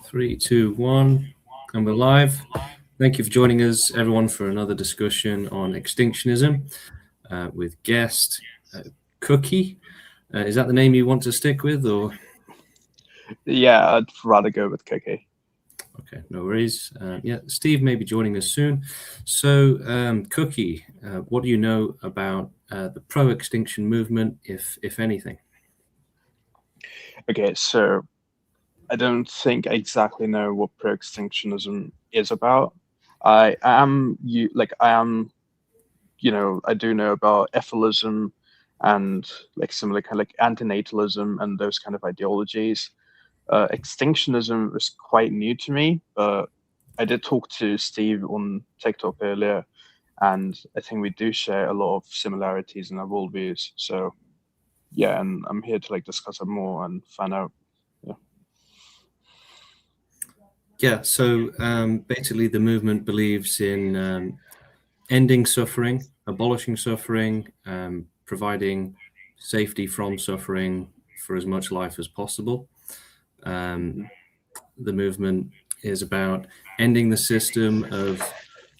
Three, two, one, and we're live. Thank you for joining us, everyone, for another discussion on extinctionism with guest Cookie. Is that the name you want to stick with, or? Yeah, I'd rather go with Cookie. Okay, no worries. Yeah, Steve may be joining us soon. So, Cookie, what do you know about the pro-extinction movement, if anything? Okay, so I don't think I exactly know what pro-extinctionism is about. I do know about ethalism and like similar kind of like antinatalism and those kind of ideologies. Extinctionism is quite new to me, but I did talk to Steve on TikTok earlier, and I think we do share a lot of similarities in our worldviews. So yeah, and I'm here to like discuss it more and find out. Yeah. Yeah, so basically the movement believes in ending suffering, abolishing suffering, providing safety from suffering for as much life as possible. The movement is about ending the system of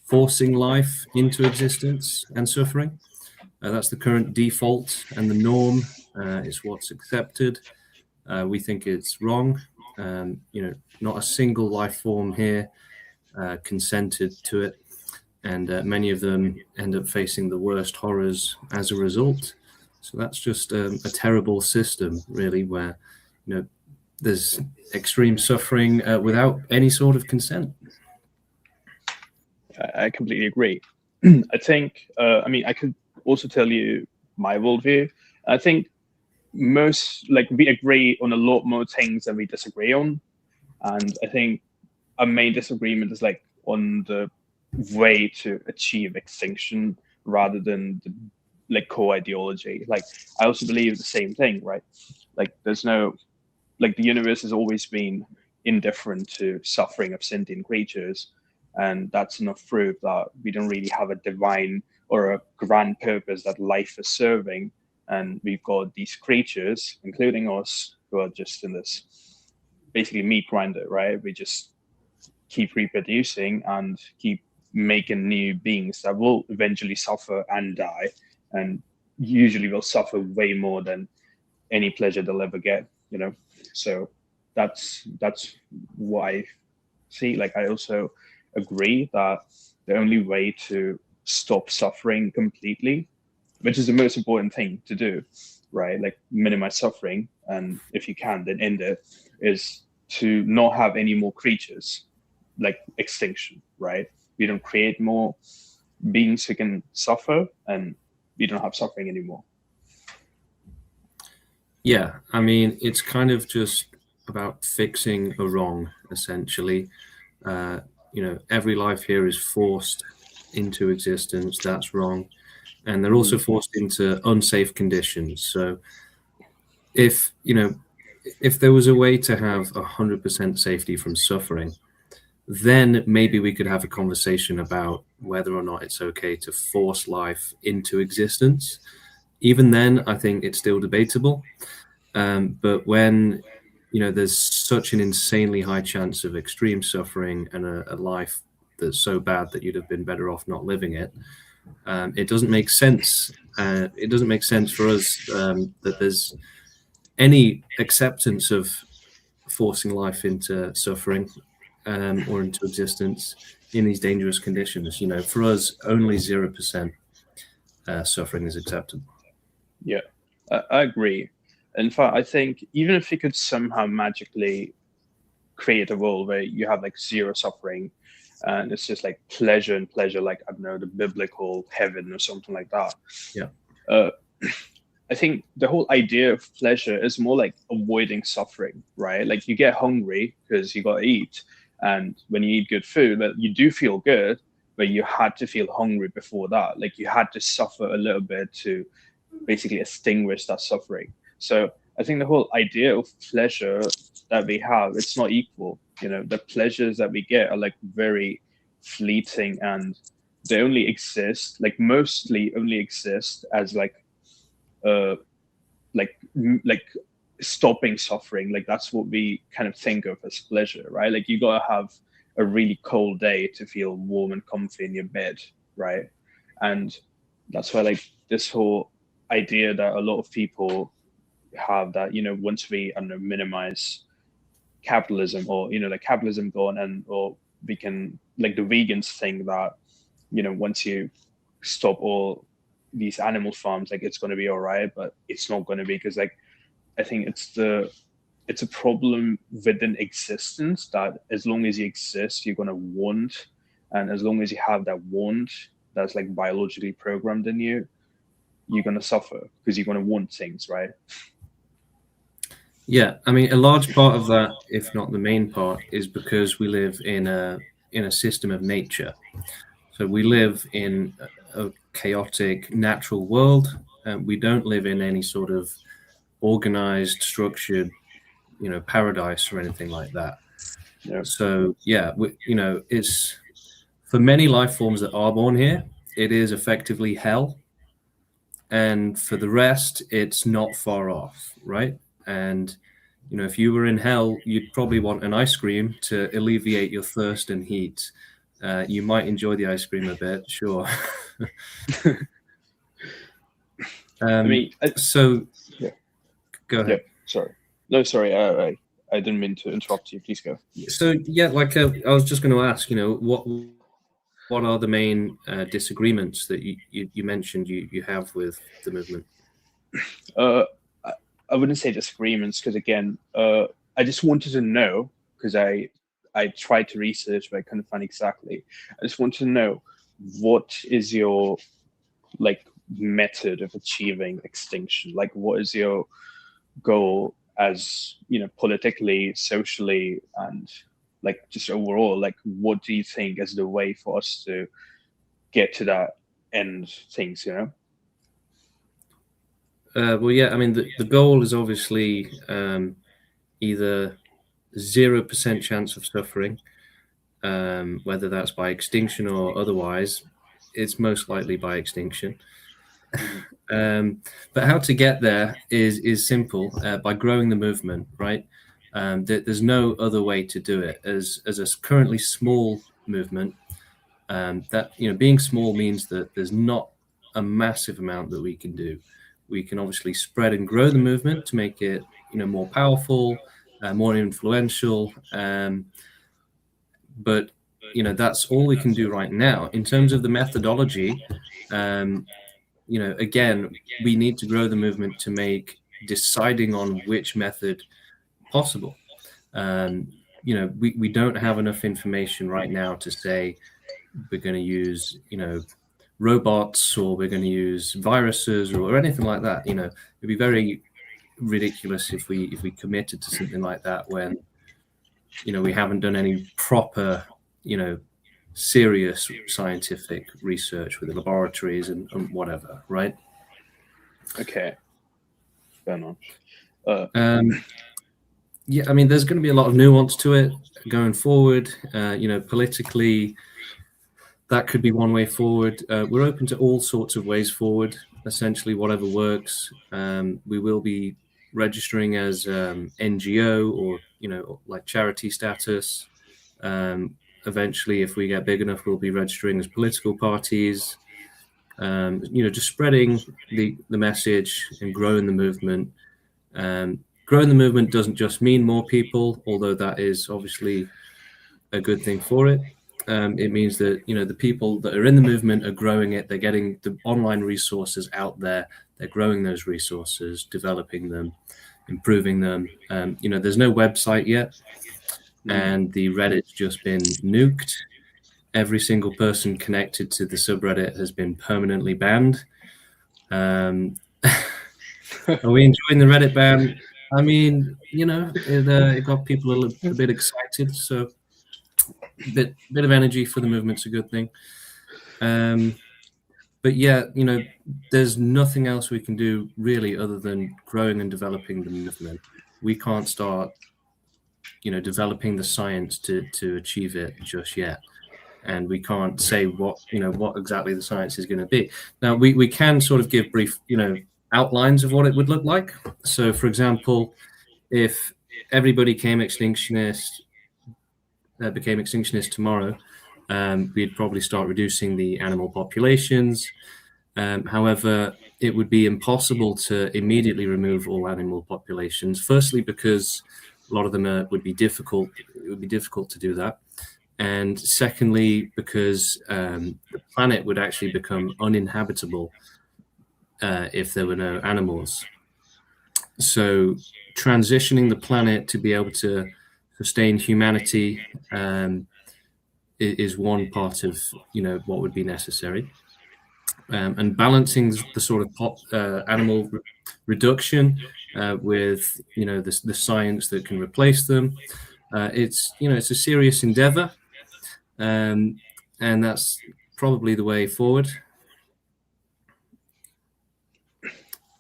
forcing life into existence and suffering. That's the current default and the norm. It's what's accepted. We think it's wrong. Not a single life form here consented to it, and many of them end up facing the worst horrors as a result. So that's just a terrible system, really, where there's extreme suffering without any sort of consent. I completely agree. I think, I could also tell you my worldview. I think most, like, we agree on a lot more things than we disagree on. And I think our main disagreement is like on the way to achieve extinction rather than the like core ideology. Like, I also believe the same thing, right? Like, there's no, like, the universe has always been indifferent to suffering of sentient creatures, and that's enough proof that we don't really have a divine or a grand purpose that life is serving, and we've got these creatures, including us, who are just in this basically meat grinder, right? We just keep reproducing and keep making new beings that will eventually suffer and die, and usually will suffer way more than any pleasure they'll ever get, you know. So that's what I see. Like, I also agree that the only way to stop suffering completely, which is the most important thing to do, right? Like, minimize suffering, and if you can, then end it, is to not have any more creatures, like extinction, right? We don't create more beings who can suffer, and we don't have suffering anymore. Yeah, I mean, it's kind of just about fixing a wrong, essentially. Every life here is forced into existence. That's wrong. And they're also forced into unsafe conditions. So if there was a way to have 100% safety from suffering, then maybe we could have a conversation about whether or not it's okay to force life into existence. Even then, I think it's still debatable. But when there's such an insanely high chance of extreme suffering and a life that's so bad that you'd have been better off not living it, it doesn't make sense. It doesn't make sense for us that there's any acceptance of forcing life into suffering or into existence in these dangerous conditions. For us, only 0% suffering is acceptable. Yeah, I agree. In fact, I think even if you could somehow magically create a world where you have like zero suffering and it's just like pleasure and pleasure, like, I don't know, the biblical heaven or something like that. Yeah. I think the whole idea of pleasure is more like avoiding suffering, right? Like, you get hungry because you got to eat. And when you eat good food, well, you do feel good, but you had to feel hungry before that. Like, you had to suffer a little bit to basically extinguish that suffering. So I think the whole idea of pleasure that we have, it's not equal. The pleasures that we get are like very fleeting, and they only exist, like mostly only exist as like stopping suffering. Like that's what we kind of think of as pleasure, right? Like you gotta have a really cold day to feel warm and comfy in your bed, right? And that's why like this whole idea that a lot of people have, that once we, I don't know, minimize capitalism, or like capitalism gone, and or we can, like the vegans think that once you stop all these animal farms, like it's going to be all right, but it's not going to be, because like I think it's a problem within existence, that as long as you exist, you're going to want, and as long as you have that want that's like biologically programmed in you, you're going to suffer because you're going to want things, right? Yeah, I mean, a large part of that, if not the main part, is because we live in a system of nature. So we live in a chaotic natural world, and we don't live in any sort of organized, structured, paradise or anything like that. Yeah. So yeah, it's for many life forms that are born here, it is effectively hell, and for the rest, it's not far off, right? And if you were in hell, you'd probably want an ice cream to alleviate your thirst and heat. You might enjoy the ice cream a bit, sure. I mean, So yeah, go yeah. ahead. Sorry, no, sorry. I didn't mean to interrupt you. Please go. So yeah, like I was just going to ask, what are the main disagreements that you mentioned you have with the movement? I, I wouldn't say disagreements, because again, I just wanted to know, because I tried to research, but I couldn't find exactly. I just wanted to know, what is your like method of achieving extinction? Like, what is your goal, as politically, socially, and like just overall? Like, what do you think is the way for us to get to that end things? Well, yeah, I mean, the goal is obviously either 0% chance of suffering, whether that's by extinction or otherwise. It's most likely by extinction. Mhm. But how to get there is simple, by growing the movement, right? There's no other way to do it. As a currently small movement, that being small means that there's not a massive amount that we can do. We can obviously spread and grow the movement to make it more powerful, more influential, but that's all we can do right now. In terms of the methodology, um, again, we need to grow the movement to make deciding on which method possible. We don't have enough information right now to say we're going to use, robots, or we're going to use viruses, or anything like that. It'd be very ridiculous if we committed to something like that when, we haven't done any proper, serious scientific research with the laboratories and whatever, right? Okay, fair enough. Yeah, I mean, there's going to be a lot of nuance to it going forward. Politically, that could be one way forward. We're open to all sorts of ways forward, essentially, whatever works. We will be registering as NGO, or, like charity status. Eventually, if we get big enough, we'll be registering as political parties. Just spreading the message and growing the movement. Growing the movement doesn't just mean more people, although that is obviously a good thing for it. It means that the people that are in the movement are growing it. They're getting the online resources out there. They're growing those resources, developing them, improving them. There's no website yet, and the Reddit's just been nuked. Every single person connected to the subreddit has been permanently banned. Are we enjoying the Reddit ban? I mean, it got people a bit excited, so bit of energy for the movement's a good thing. But yeah, there's nothing else we can do really other than growing and developing the movement. We can't start, developing the science to achieve it just yet. And we can't say what exactly the science is going to be. Now, we can sort of give brief, outlines of what it would look like. So, for example, if everybody became extinctionist tomorrow, we'd probably start reducing the animal populations. However, it would be impossible to immediately remove all animal populations. Firstly, because a lot of them would be difficult. It would be difficult to do that. And secondly, because the planet would actually become uninhabitable if there were no animals. So transitioning the planet to be able to sustain humanity is one part of what would be necessary. And balancing the sort of animal reduction with the science that can replace them. It's a serious endeavor, and that's probably the way forward.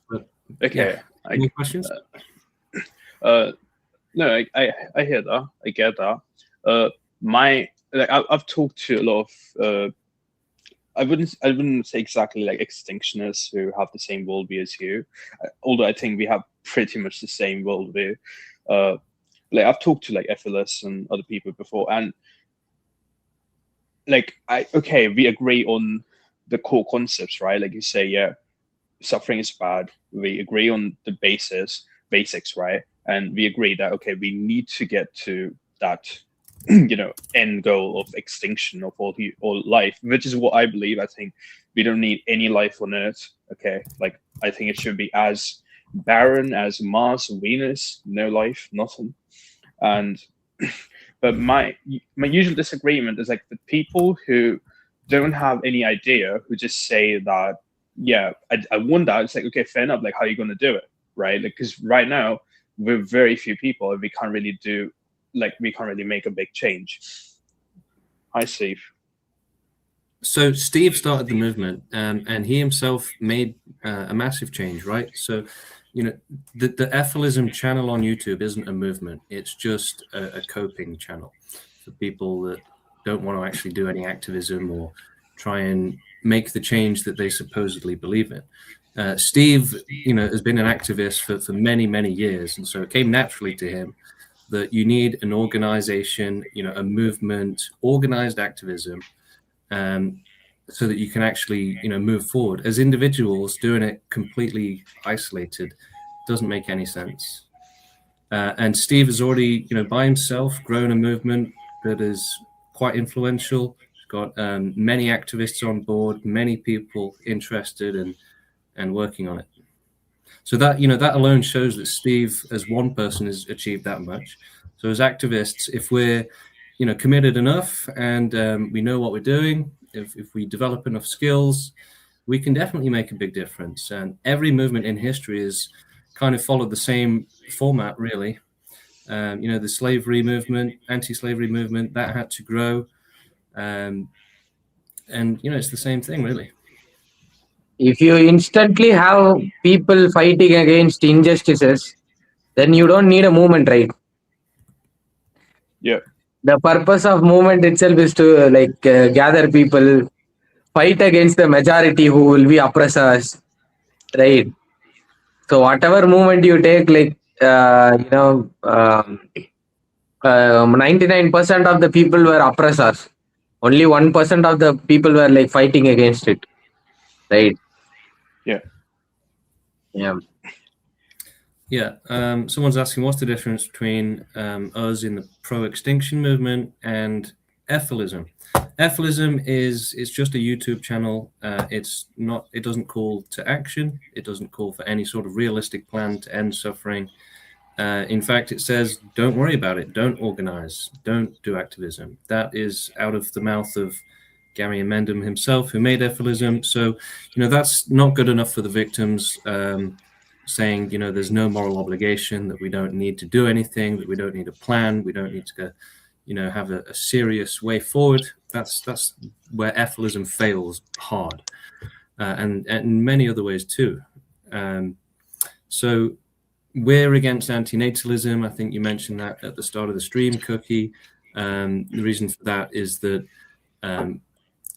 But, Okay. Any questions? No, I hear that. I get that. I've talked to a lot of I wouldn't say exactly like extinctionists who have the same worldview as you, although I think we have pretty much the same worldview. Like I've talked to like ethicists and other people before, and like we agree on the core concepts, right? Like you say, yeah, suffering is bad. We agree on the basics, right? And we agree that okay, we need to get to that end goal of extinction of all life, which is what I believe. I think we don't need any life on Earth. Okay, like I think it should be as barren as Mars, Venus, no life, nothing. And but my usual disagreement is like the people who don't have any idea, who just say that, yeah, I want that. It's like, okay, fair enough. Like, how are you going to do it, right? Like, because right now we're very few people, and we can't really make a big change. Hi, Steve. So Steve started the movement, and he himself made a massive change, right? So, the Ethilism channel on YouTube isn't a movement; it's just a coping channel for people that don't want to actually do any activism or try and make the change that they supposedly believe in. Steve, has been an activist for many, many years, and so it came naturally to him that you need an organization, a movement, organized activism, so that you can actually, move forward. As individuals, doing it completely isolated doesn't make any sense. And Steve has already, by himself, grown a movement that is quite influential. He's got many activists on board, many people interested and working on it. So that that alone shows that Steve, as one person, has achieved that much. So as activists, if we're committed enough and we know what we're doing, if we develop enough skills, we can definitely make a big difference. And every movement in history has kind of followed the same format, really. The slavery movement, anti-slavery movement, that had to grow, and it's the same thing, really. If you instantly have people fighting against injustices, then you don't need a movement, right? Yeah. The purpose of movement itself is to gather people, fight against the majority who will be oppressors, right? So whatever movement you take, 99% of the people were oppressors. Only 1% of the people were like fighting against it, right? Yeah. Yeah. Yeah. Someone's asking, what's the difference between us in the pro-extinction movement and Ethilism? Ethilism is just a YouTube channel. It doesn't call to action. It doesn't call for any sort of realistic plan to end suffering. In fact, it says, don't worry about it. Don't organize. Don't do activism. That is out of the mouth of Gary Amendham himself, who made Ethilism. So, that's not good enough for the victims, saying, there's no moral obligation, that we don't need to do anything, that we don't need a plan, we don't need to have a serious way forward. That's where Ethilism fails hard, and in many other ways too. So we're against antinatalism. I think you mentioned that at the start of the stream, Cookie. The reason for that is that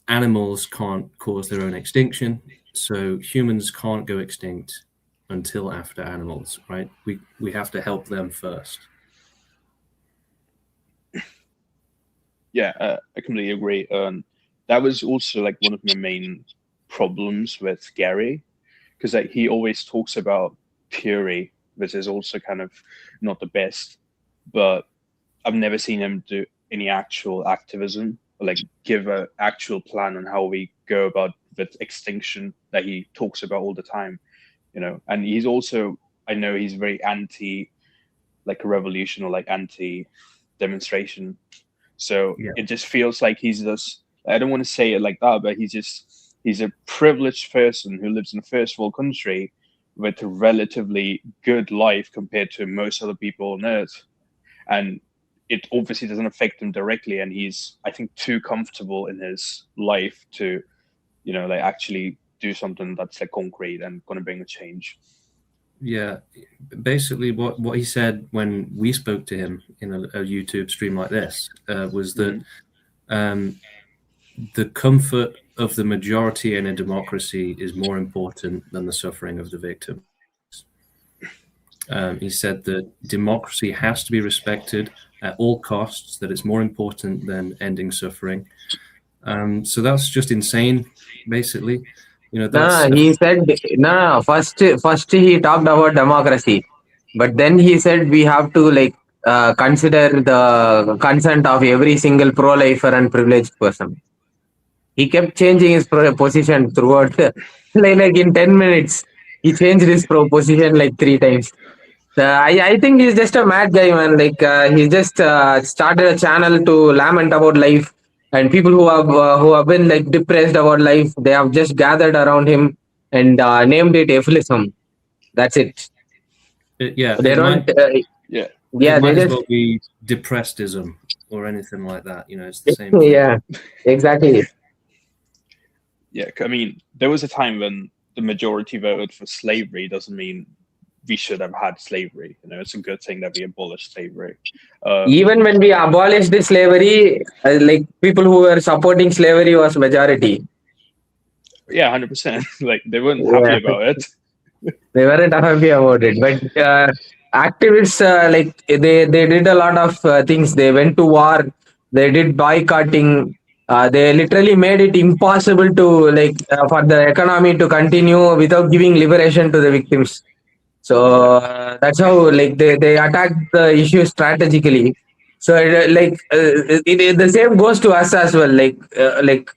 animals can't cause their own extinction, so humans can't go extinct until after animals, right? We have to help them first. Yeah, I completely agree. That was also like one of my main problems with Gary, because like he always talks about purity, which is also kind of not the best. But I've never seen him do any actual activism or like give an actual plan on how we go about with extinction that he talks about all the time. And he's also, I know he's very anti like a revolution or like anti demonstration. So Yeah. it just feels like he's this, I don't want to say it like that, but he's a privileged person who lives in a first world country with a relatively good life compared to most other people on earth. And it obviously doesn't affect him directly. And he's, I think, too comfortable in his life to, like actually do something that's like concrete and going to bring a change. Yeah, basically what he said when we spoke to him in a YouTube stream like this was that the comfort of the majority in a democracy is more important than the suffering of the victim. He said that democracy has to be respected at all costs, that it's more important than ending suffering. So that's just insane, basically. That's He said no. First he talked about democracy, but then he said we have to consider the consent of every single pro-lifer and privileged person. He kept changing his position throughout. Like in 10 minutes, he changed his position like 3 times. I think he's just a mad guy, man. He just started a channel to lament about life, and people who have been like depressed about life, they have just gathered around him and named it ableism. That's it. yeah, They don't. Yeah. it Yeah, they might as just. well be depressedism or anything like that. It's the same thing. Yeah, exactly. Yeah. I mean, there was a time when the majority voted for slavery. Doesn't mean we should have had slavery. It's a good thing that we abolished slavery. Even when we abolished the slavery, like people who were supporting slavery was majority. Yeah, 100%. Like they weren't happy Yeah. about it. They weren't happy about it, but activists they did a lot of things. They went to war, they did boycotting, they literally made it impossible to for the economy to continue without giving liberation to the victims. So that's how they attack the issue strategically. So the same goes to us as well.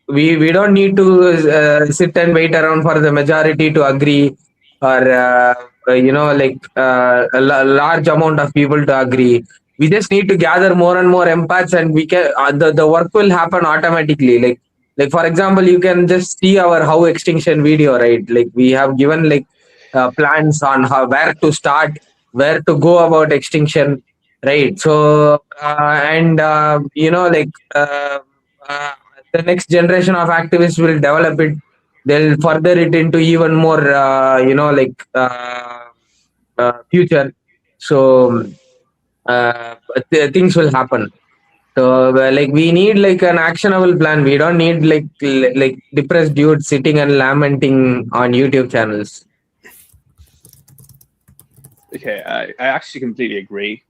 We don't need to sit and wait around for the majority to agree, or large amount of people to agree. We just need to gather more and more empaths, and we can the work will happen automatically. Like for example, you can just see our how extinction video, right? Like we have given plans on where to start, where to go about extinction, right? So uh, the next generation of activists will develop it. They'll further it into even more, future. So things will happen. So we need like an actionable plan. We don't need like depressed dudes sitting and lamenting on YouTube channels. Okay, I actually completely agree.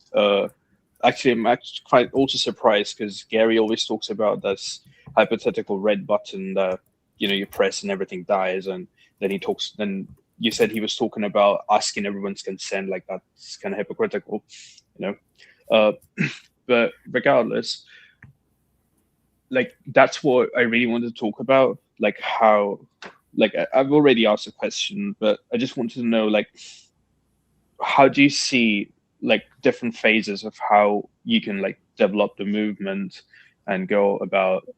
Actually, I'm actually quite also surprised because Gary always talks about this hypothetical red button that you press and everything dies, and then he talks. Then you said he was talking about asking everyone's consent, like that's kind of hypocritical, you know. But regardless, like that's what I really wanted to talk about, like how, like I've already asked a question, but I just wanted to know, like, how do you see like different phases of how you can like develop the movement and go about,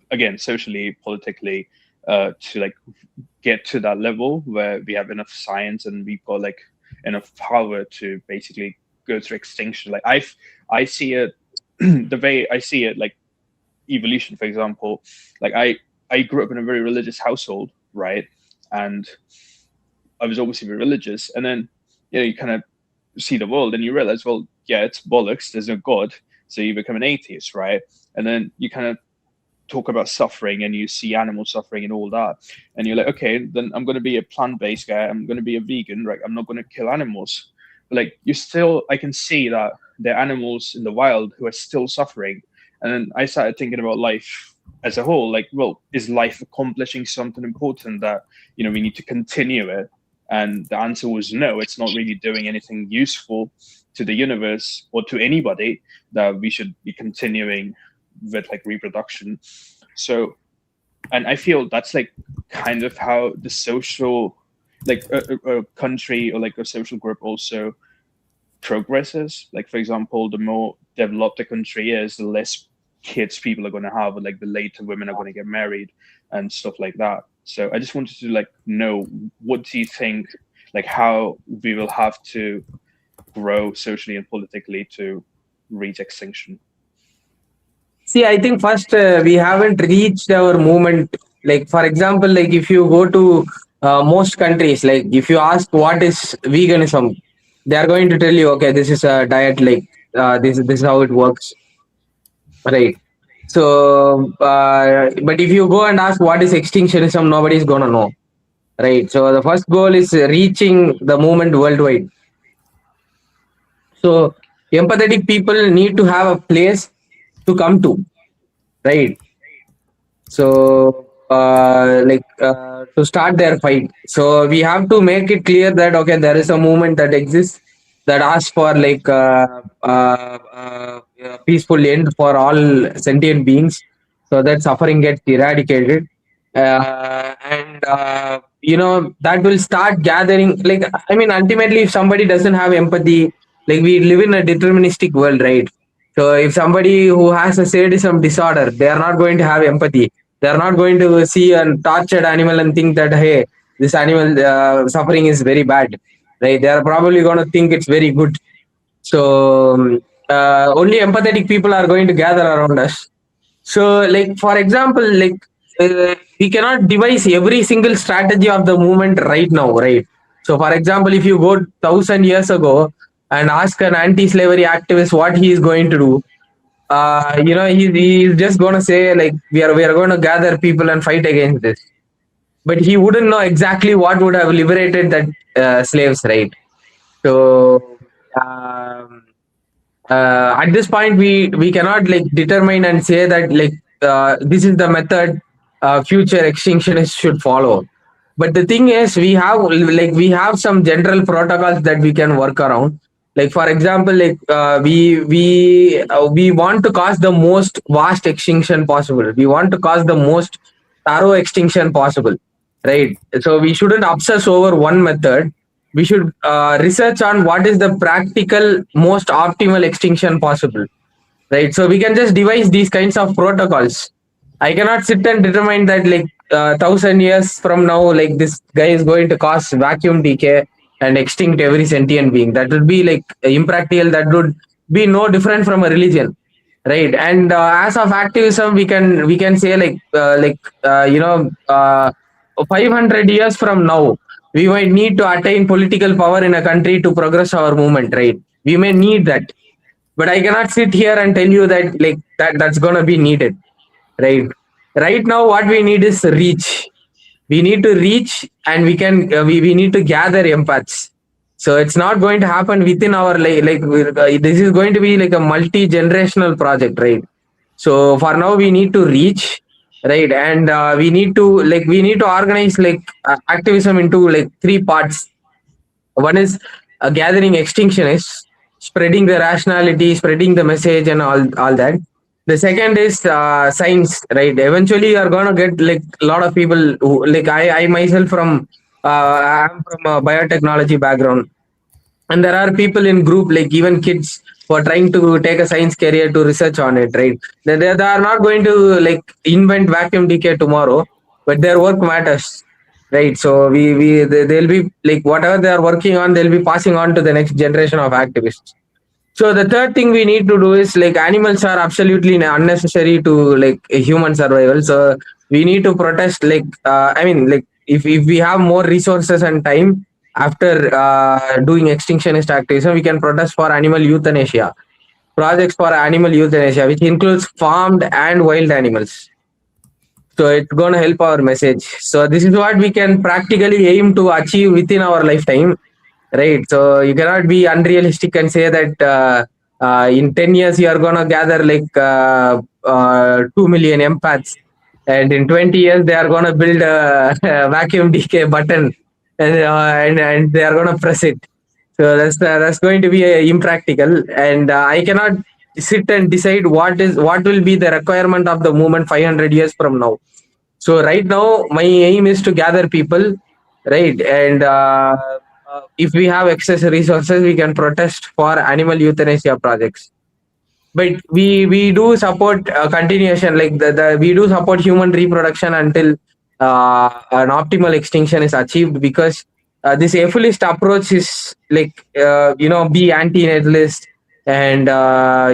again, socially, politically, to like get to that level where we have enough science and we've got like enough power to basically go through extinction. Like I see it the way I see it, like evolution, for example. Like I grew up in a very religious household, right? And I was obviously very religious, and then you kind of see the world and you realize, well, yeah, it's bollocks, there's no god, so you become an atheist, right? And then you kind of talk about suffering and you see animal suffering and all that, and you're like, okay, then I'm going to be a plant-based guy, I'm going to be a vegan, right? I'm not going to kill animals. But like, you still, I can see that there are animals in the wild who are still suffering. And then I started thinking about life as a whole, like, well, is life accomplishing something important that, you know, we need to continue it? And the answer was no, it's not really doing anything useful to the universe or to anybody, that we should be continuing with like reproduction. So, and I feel that's like kind of how the social, like a country or like a social group also progresses. Like, for example, the more developed a country is, the less kids people are going to have, or like the later women are going to get married and stuff like that. So I just wanted to like know, what do you think, like how we will have to grow socially and politically to reach extinction? See, I think first we haven't reached our movement. Like, for example, like if you go to most countries, like if you ask what is veganism, they are going to tell you, okay, this is a diet, like this is how it works, right? So, but if you go and ask what is extinctionism, nobody is gonna know, right? So the first goal is reaching the movement worldwide. So empathetic people need to have a place to come to, right? So to start their fight, so we have to make it clear that okay, there is a movement that exists that asks for like peaceful end for all sentient beings, so that suffering gets eradicated. And you know, that will start gathering, like, I mean, ultimately if somebody doesn't have empathy, like we live in a deterministic world, right? So if somebody who has a sadism disorder, they are not going to have empathy. They are not going to see a tortured animal and think that, hey, this animal suffering is very bad, right? They are probably going to think it's very good. So only empathetic people are going to gather around us. So, like, for example, like we cannot devise every single strategy of the movement right now, right? So, for example, if you go 1,000 years ago and ask an anti-slavery activist what he is going to do, you know, he's just going to say like we are going to gather people and fight against this, but he wouldn't know exactly what would have liberated that slaves, right? So. Um, at this point we cannot like determine and say that like this is the method future extinctionists should follow. But the thing is, we have some general protocols that we can work around. Like, for example, like we want to cause the most vast extinction possible. We want to cause the most thorough extinction possible, right? So we shouldn't obsess over one method. We should research on what is the practical most optimal extinction possible, right? So we can just devise these kinds of protocols. I cannot sit and determine that like 1,000 years from now, like this guy is going to cause vacuum decay and extinct every sentient being. That would be like impractical. That would be no different from a religion, right? And as of activism, we can say like 500 years from now, we might need to attain political power in a country to progress our movement, right? We may need that, but I cannot sit here and tell you that like that's going to be needed, right? Right now what we need is reach. We need to reach, and we need to gather empaths. So it's not going to happen within our this is going to be like a multi-generational project, right? So for now we need to reach, right? And we need to organize like activism into like three parts. One is gathering extinctionists, spreading the rationality, spreading the message, and all that. The second is science, right? Eventually, you're gonna get like a lot of people who, like I myself I'm from a biotechnology background, and there are people in group, like even kids who are trying to take a science career to research on it, right? They are not going to like invent vacuum decay tomorrow, but their work matters, right? So they'll be like whatever they are working on, they'll be passing on to the next generation of activists. So the third thing we need to do is like animals are absolutely unnecessary to like human survival. So we need to protest like I mean like if we have more resources and time after doing extinctionist activism, we can protest for animal euthanasia, projects for animal euthanasia, which includes farmed and wild animals. So it's going to help our message. So this is what we can practically aim to achieve within our lifetime, right? So you cannot be unrealistic and say that in 10 years you are going to gather like 2 million empaths, and in 20 years they are going to build a vacuum decay button, and they are going to press it. So that's going to be impractical, and I cannot sit and decide what will be the requirement of the movement 500 years from now. So right now, my aim is to gather people, right? And if we have excess resources, we can protest for animal euthanasia projects. But we do support continuation, like the we do support human reproduction until an optimal extinction is achieved, because this ephilist approach is like be anti-natalist, and that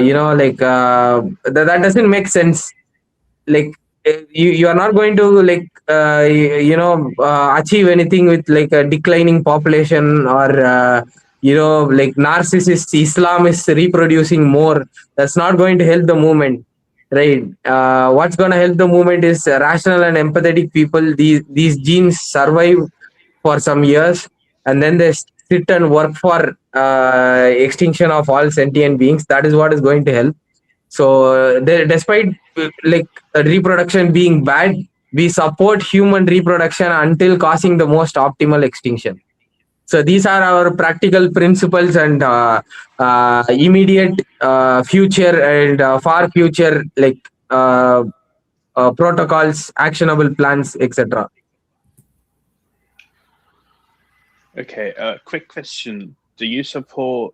doesn't make sense. Like you are not going to like achieve anything with like a declining population, or like narcissist Islam is reproducing more. That's not going to help the movement, right? What's going to help the movement is rational and empathetic people. These genes survive for some years, and then they sit and work for extinction of all sentient beings. That is what is going to help. So despite like reproduction being bad, we support human reproduction until causing the most optimal extinction. So these are our practical principles, and immediate future and far future, like protocols, actionable plans, etc. Okay, quick question. Do you support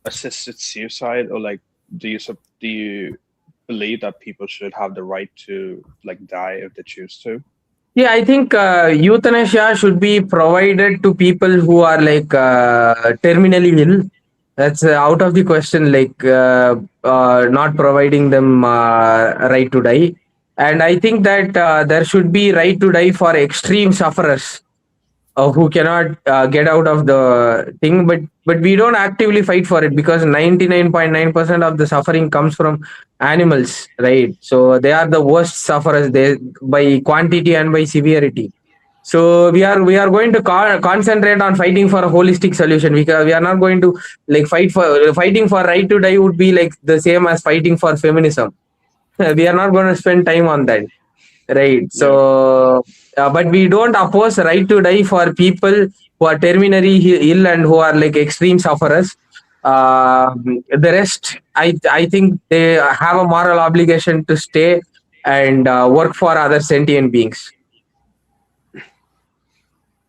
assisted suicide, or like do you believe that people should have the right to like die if they choose to? Yeah, I think euthanasia should be provided to people who are like terminally ill. That's out of the question, like not providing them right to die. And I think that there should be right to die for extreme sufferers who cannot get out of the thing. But we don't actively fight for it, because 99.9% of the suffering comes from animals, right? So they are the worst sufferers, they by quantity and by severity. So we are going to concentrate on fighting for a holistic solution, because we are not going to like fighting for right to die would be like the same as fighting for feminism. We are not going to spend time on that, right? Yeah. So but we don't oppose right to die for people who are terminally ill and who are like extreme sufferers. The rest, I think they have a moral obligation to stay and work for other sentient beings.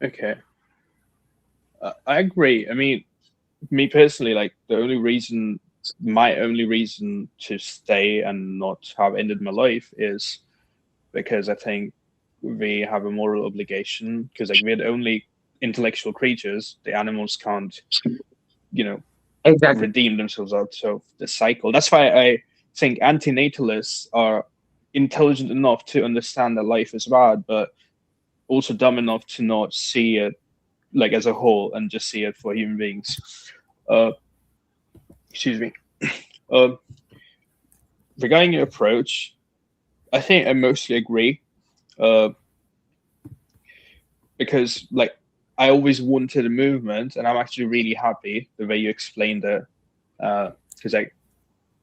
Okay. I agree. I mean, me personally, like my only reason to stay and not have ended my life is because I think we have a moral obligation, because like we're the only intellectual creatures. The animals can't, Exactly. redeem themselves out of the cycle. That's why I think antinatalists are intelligent enough to understand that life is bad, but also dumb enough to not see it like as a whole and just see it for human beings. Excuse me. Regarding your approach, I think I mostly agree, because like I always wanted a movement, and I'm actually really happy the way you explained it, because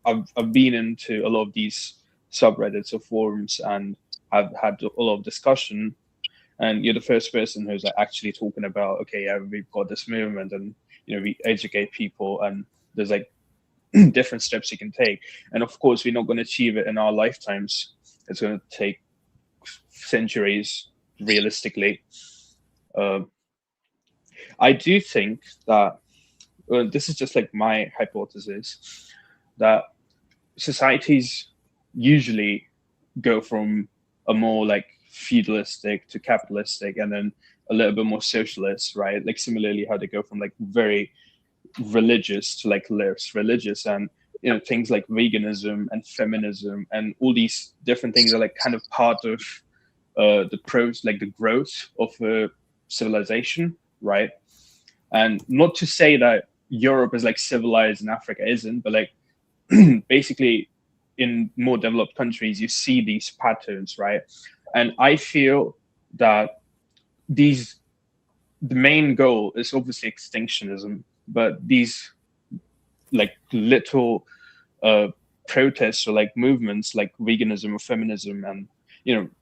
I've been into a lot of these subreddits or forums, and I've had a lot of discussion, and you're the first person who's like actually talking about, okay, yeah, we've got this movement, and we educate people, and there's like different steps you can take, and of course we're not going to achieve it in our lifetimes. It's going to take centuries, realistically. I do think that this is just like my hypothesis, that societies usually go from a more like feudalistic to capitalistic, and then a little bit more socialist, right? Like similarly how they go from like very religious to like less religious, and things like veganism and feminism and all these different things are like kind of part of the growth of a civilization, right? And not to say that Europe is like civilized and Africa isn't, but like basically in more developed countries you see these patterns, right? And I feel that the main goal is obviously extinctionism, but these like little protests or like movements like veganism or feminism and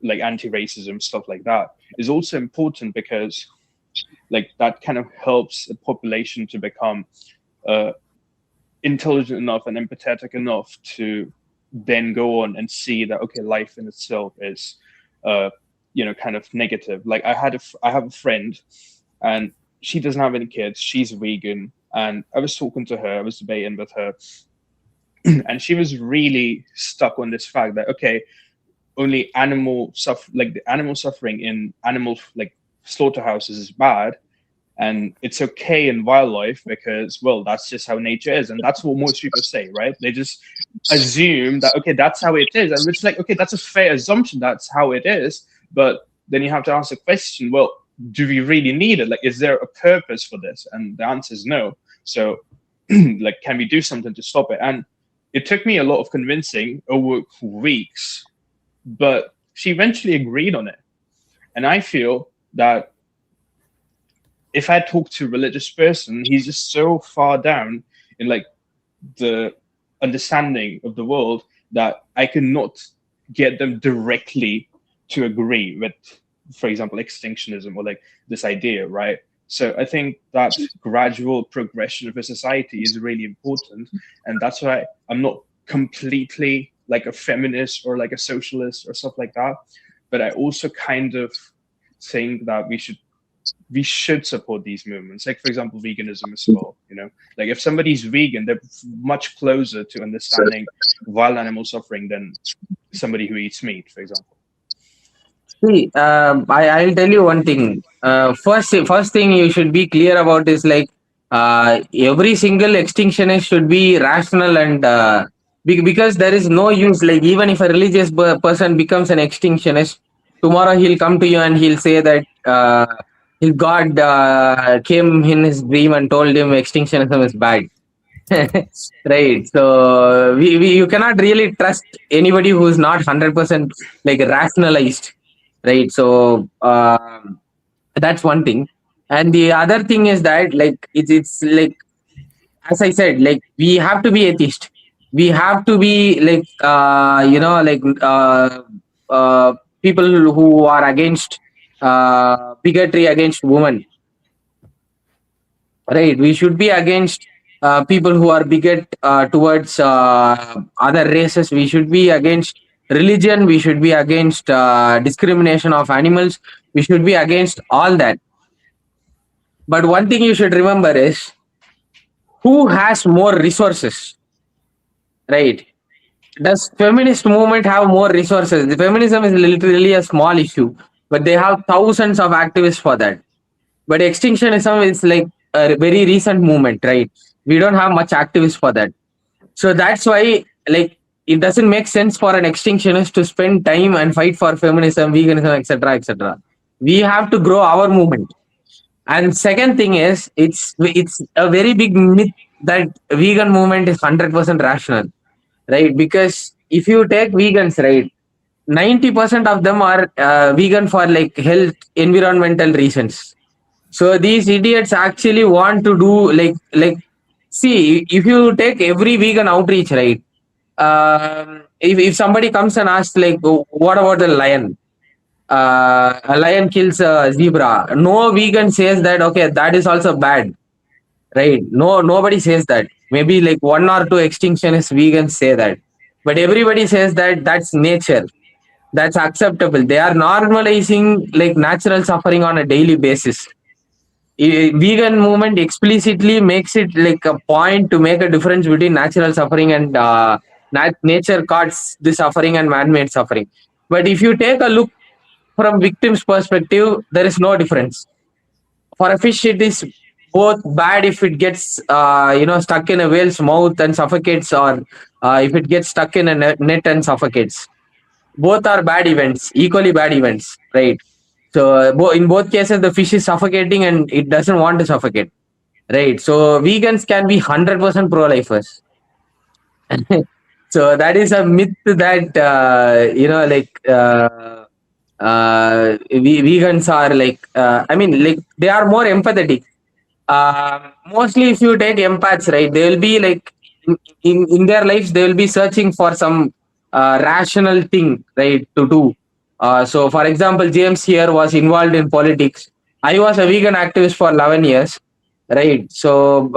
like anti-racism, stuff like that, is also important because like that kind of helps a population to become intelligent enough and empathetic enough to then go on and see that okay, life in itself is kind of negative. Like I have a friend, and she doesn't have any kids, she's vegan, and I was talking to her, I was debating with her, and she was really stuck on this fact that okay, only the animal suffering in animal like slaughterhouses is bad, and it's okay in wildlife because well, that's just how nature is, and that's what most people say, right? They just assume that okay, that's how it is, and it's like okay, that's a fair assumption, that's how it is, but then you have to ask the question, well, do we really need it? Like, is there a purpose for this? And the answer is no. So like, can we do something to stop it? And it took me a lot of convincing over weeks, but she eventually agreed on it. And I feel that if I talk to a religious person, he's just so far down in like the understanding of the world that I cannot get them directly to agree with, for example, extinctionism or like this idea, right? So I think that gradual progression of a society is really important, and that's why I'm not completely like a feminist or like a socialist or stuff like that, but I also kind of think that we should support these movements, like for example veganism as well. Like if somebody's vegan, they're much closer to understanding wild animal suffering than somebody who eats meat, for example. See, I'll tell you one thing. First thing you should be clear about is like every single extinctionist should be rational and because there is no use. Like even if a religious person becomes an extinctionist, tomorrow he'll come to you and he'll say that his God came in his dream and told him extinctionism is bad. Right. So you cannot really trust anybody who's not 100% like rationalized. Right. So that's one thing. And the other thing is that like it's like, as I said, like we have to be atheist. We have to be like people who are against bigotry against women. Right. We should be against people who are bigot towards other races. We should be against religion. We should be against discrimination of animals. We should be against all that. But one thing you should remember is who has more resources, right? Does feminist movement have more resources? The feminism is literally a small issue, but they have thousands of activists for that. But extinctionism is like a very recent movement, right? We don't have much activists for that. So that's why like it doesn't make sense for an extinctionist to spend time and fight for feminism, veganism, etc., etc. We have to grow our movement. And second thing is it's a very big myth that vegan movement is 100% rational, right? Because if you take vegans, right, 90% of them are vegan for like health, environmental reasons. So these idiots actually want to do like see, if you take every vegan outreach, right? If somebody comes and asks like, "Oh, what about the lion? A lion kills a zebra." No vegan says that okay, that is also bad, right? No, nobody says that. Maybe like one or two extinctionist vegans say that, but everybody says that that's nature. That's acceptable. They are normalizing like natural suffering on a daily basis. Vegan movement explicitly makes it like a point to make a difference between natural suffering and nature caused the suffering and man-made suffering. But if you take a look from victim's perspective, there is no difference. For a fish, it is both bad if it gets stuck in a whale's mouth and suffocates, or if it gets stuck in a net and suffocates. Both are bad events, equally bad events, right? So in both cases, the fish is suffocating and it doesn't want to suffocate, right? So vegans can be 100% pro-lifers. So that is a myth that vegans are like like they are more empathetic. Mostly if you take empaths, right, they will be like in their lives they will be searching for some rational thing, right, to do. So for example, James here was involved in politics. I was a vegan activist for 11 years, right? So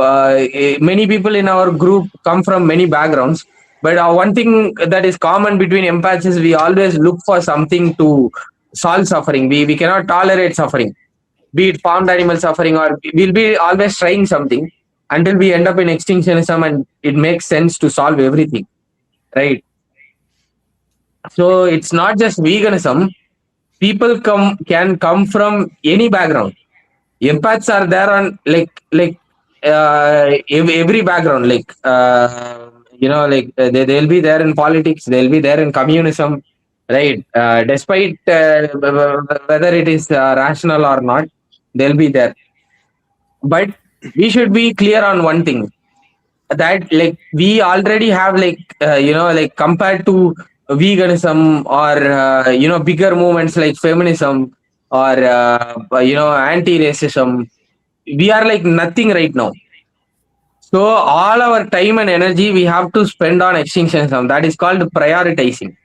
many people in our group come from many backgrounds, but one thing that is common between empaths is we always look for something to solve suffering. We cannot tolerate suffering, be it farmed animal suffering, or we'll be always trying something until we end up in extinctionism and it makes sense to solve everything, right? So it's not just veganism. People can come from any background. Empaths are there on every background, they'll be there in politics, they'll be there in communism, right? Despite whether it is rational or not, they'll be there. But we should be clear on one thing, that like we already have compared to veganism or bigger movements like feminism or anti-racism, we are like nothing right now. So all our time and energy we have to spend on extinctionism. That is called prioritizing.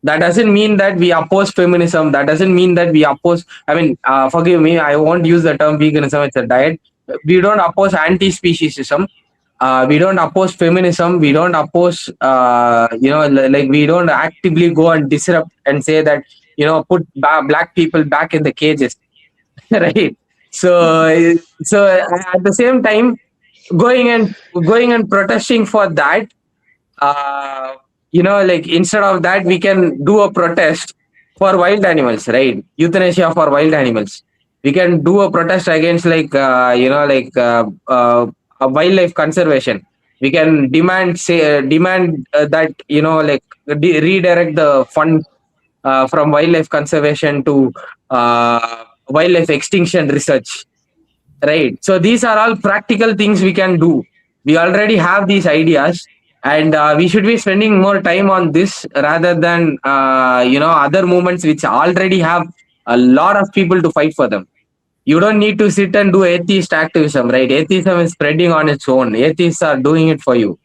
That doesn't mean that we oppose feminism. That doesn't mean that we oppose, forgive me, I won't use the term veganism, it's a diet. We don't oppose anti-speciesism. We don't oppose feminism. We don't oppose we don't actively go and disrupt and say that put black people back in the cages. Right? So at the same time, going and protesting for that, instead of that, we can do a protest for wild animals, right? Euthanasia for wild animals. We can do a protest against wildlife conservation. We can demand that redirect the fund from wildlife conservation to wildlife extinction research, right? So these are all practical things we can do. We already have these ideas, and we should be spending more time on this rather than other movements which already have a lot of people to fight for them. You don't need to sit and do atheist activism, right? Atheism is spreading on its own. Atheists are doing it for you,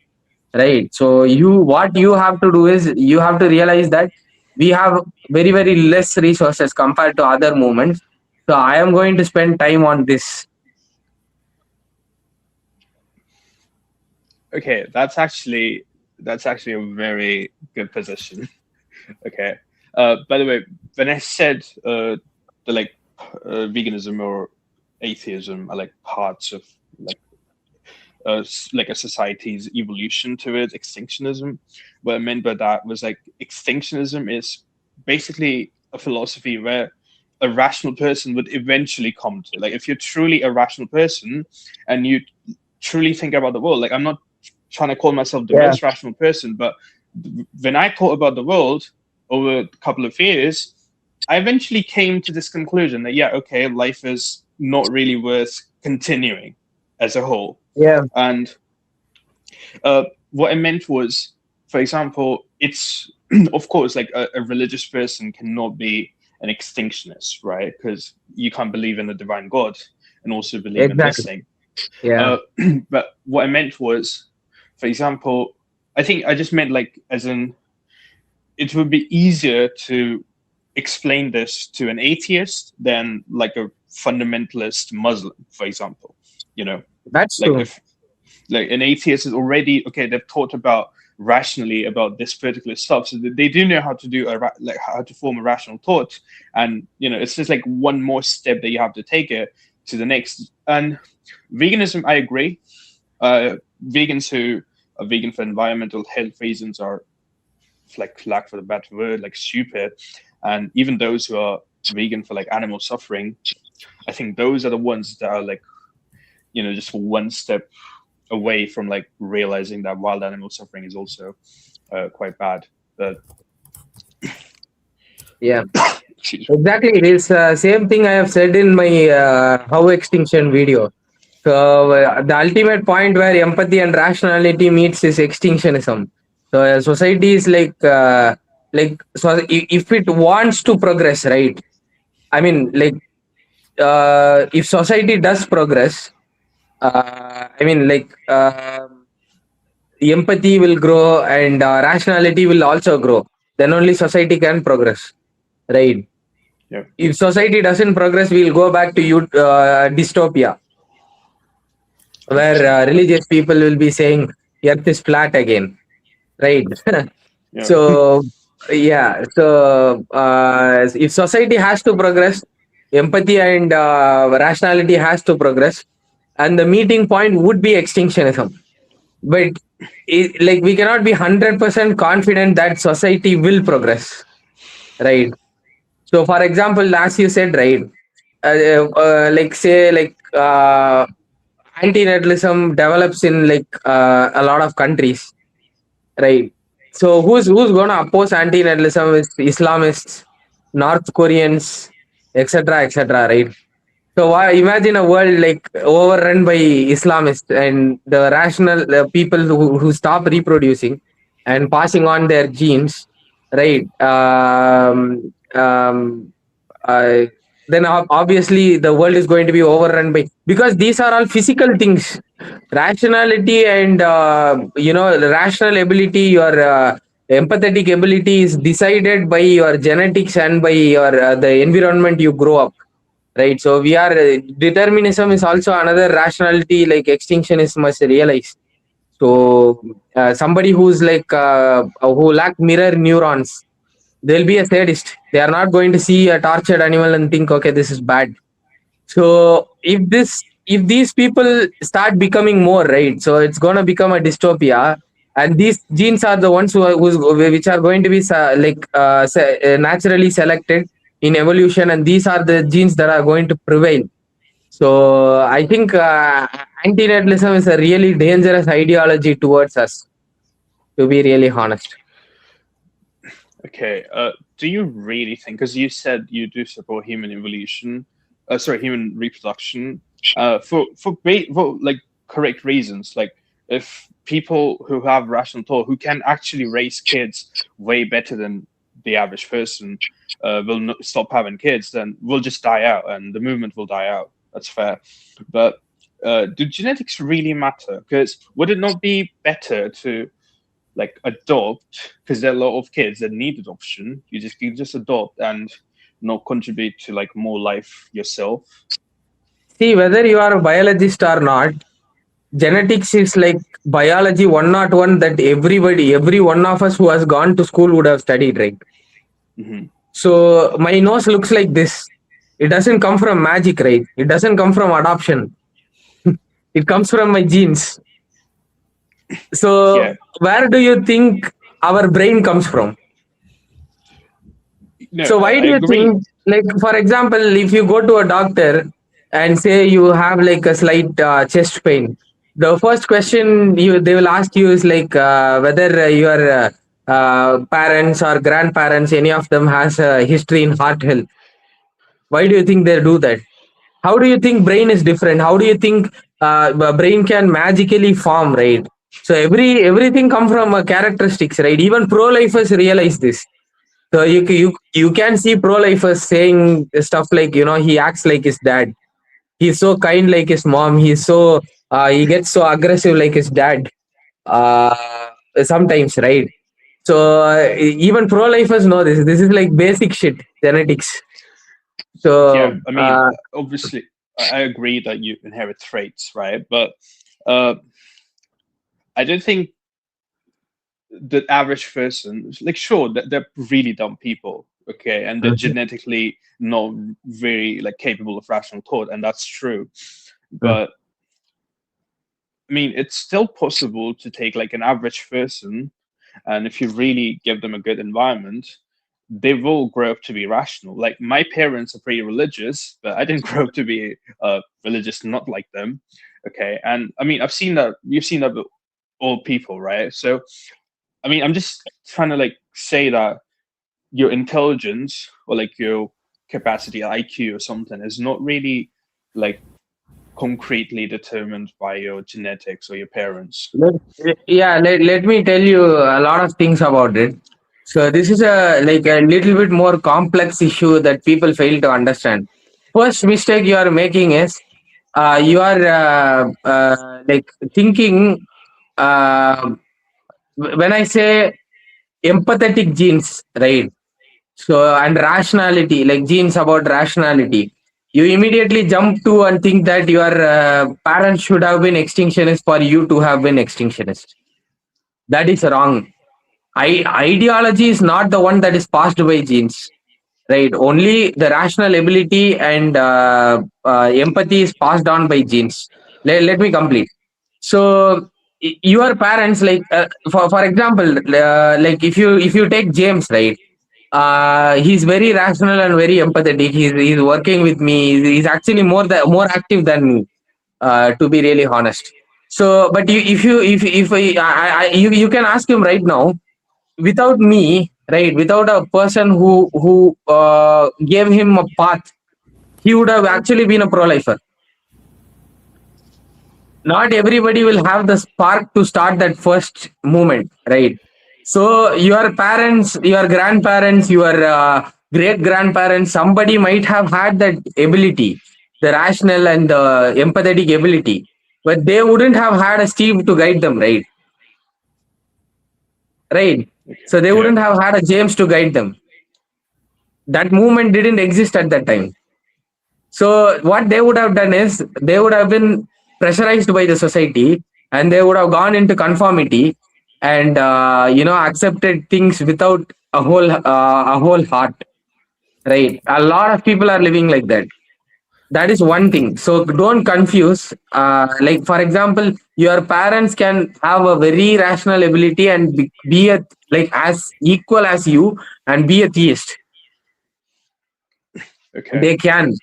right? So what you have to do is you have to realize that we have very, very less resources compared to other movements. So I am going to spend time on this. Okay, that's actually a very good position. Okay. By the way, when I said veganism or atheism are like parts of like a society's evolution towards extinctionism, what I meant by that was like extinctionism is basically a philosophy where a rational person would eventually come to. Like if you're truly a rational person and you truly think about the world, like I'm not trying to call myself the most rational person, but when I thought about the world over a couple of years, I eventually came to this conclusion that okay, life is not really worth continuing as a whole. Yeah. And what I meant was, for example, it's of course like a religious person cannot be an extinctionist, right? Because you can't believe in a divine God and also believe in this thing. Yeah. But what I meant was, for example, I think I just meant like as in it would be easier to explain this to an atheist than like a fundamentalist Muslim, for example. That's like true. if like an atheist is already okay, they've thought about rationally about this particular stuff, so they do know how to do how to form a rational thought, and it's just like one more step that you have to take it to the next. And veganism, I agree. Vegans who are vegan for environmental health reasons are, like lack for the better word, like stupid. And even those who are vegan for like animal suffering, I think those are the ones that are like just one step away from like realizing that wild animal suffering is also quite bad. But yeah, exactly. It is same thing I have said in my how extinction video. So the ultimate point where empathy and rationality meets is extinctionism. So society is like, so if it wants to progress, right? I mean, like, if society does progress, I mean, like, empathy will grow and rationality will also grow. Then only society can progress, right? Yeah. If society doesn't progress, we'll go back to dystopia, where 100%. religious people will be saying earth is flat again, right? Yeah. So yeah, so if society has to progress, empathy and rationality has to progress, and the meeting point would be extinctionism. But like, we cannot be 100% confident that society will progress, right? So for example, as you said, right, like, say, like, antinatalism develops in, like, a lot of countries, right? So who's gonna oppose antinatalism is Islamists, North Koreans, etc., etc., right? So why imagine a world like overrun by Islamists and the rational people who stop reproducing and passing on their genes, right? Uh, then obviously the world is going to be overrun by, because these are all physical things. Rationality and the rational ability, your empathetic ability is decided by your genetics and by your the environment you grow up, right? So we are determinism is also another rationality, like extinctionism must realize. So somebody who's like who lack mirror neurons, they'll be a sadist. They are not going to see a tortured animal and think, okay, this is bad. So if these people start becoming more, right, so it's going to become a dystopia, and these genes are the ones which are going to be naturally selected in evolution, and these are the genes that are going to prevail. So I think antinatalism is a really dangerous ideology towards us, to be really honest. Okay. Do you really think, because you said you do support human evolution, human reproduction, for like correct reasons, like if people who have rational thought, who can actually raise kids way better than the average person, will not stop having kids, then we'll just die out and the movement will die out. That's fair. But do genetics really matter? Because would it not be better to like adopt, because there are a lot of kids that need adoption? You just adopt and not contribute to like more life yourself. See, whether you are a biologist or not, genetics is like biology 101 that every one of us who has gone to school would have studied, right? Mm-hmm. So my nose looks like this. It doesn't come from magic, right? It doesn't come from adoption. It comes from my genes. So Yeah. where do you think our brain comes from? No, So why I do you agree. think, like, for example, if you go to a doctor and say you have like a slight chest pain, the first question they will ask you is like whether your parents or grandparents, any of them has a history in heart health. Why do you think they do that? How do you think brain is different? How do you think brain can magically form, right? So everything come from characteristics, right? Even pro-lifers realize this. So you can see pro-lifers saying stuff like, he acts like his dad. He's so kind like his mom. He gets so aggressive like his dad. Uh, Sometimes, right? So even pro-lifers know this. This is like basic shit, genetics. Yeah, So I mean, obviously, I agree that you inherit traits, right? But uh, I don't think the average person, like, sure, that they're really dumb people, okay, and they're genetically not very like capable of rational thought, and that's true. But I mean, it's still possible to take like an average person, and if you really give them a good environment, they will grow up to be rational. Like my parents are pretty religious, but I didn't grow up to be religious, not like them. Okay, and I mean, you've seen that with all people, right? So I mean, I'm just trying to like say that your intelligence or like your capacity, IQ or something, is not really like concretely determined by your genetics or your parents. let me tell you a lot of things about it. So this is a little bit more complex issue that people fail to understand. First mistake you are making is you are thinking, uh, when I say empathetic genes, right? So, and rationality, like genes about rationality, you immediately jump to and think that your parents should have been extinctionists for you to have been extinctionist. That is wrong. Ideology is not the one that is passed by genes, right? Only the rational ability and empathy is passed on by genes. Let me complete. So your parents, for example, if you take James, right? He's very rational and very empathetic. He's working with me. He's actually more active than me, to be really honest. So, but you, if you can ask him right now, without me, right, without a person who gave him a path, he would have actually been a pro-lifer. Not everybody will have the spark to start that first movement, right? So your parents, your grandparents, your great grandparents, somebody might have had that ability, the rational and the empathetic ability, but they wouldn't have had a Steve to guide them, right? Right. So they Yeah. wouldn't have had a James to guide them. That movement didn't exist at that time. So what they would have done is they would have been pressurized by the society, and they would have gone into conformity and accepted things without a whole heart. Right. A lot of people are living like that. That is one thing. So don't confuse. Like for example, your parents can have a very rational ability and be a, like as equal as you and be a theist. Okay. They can,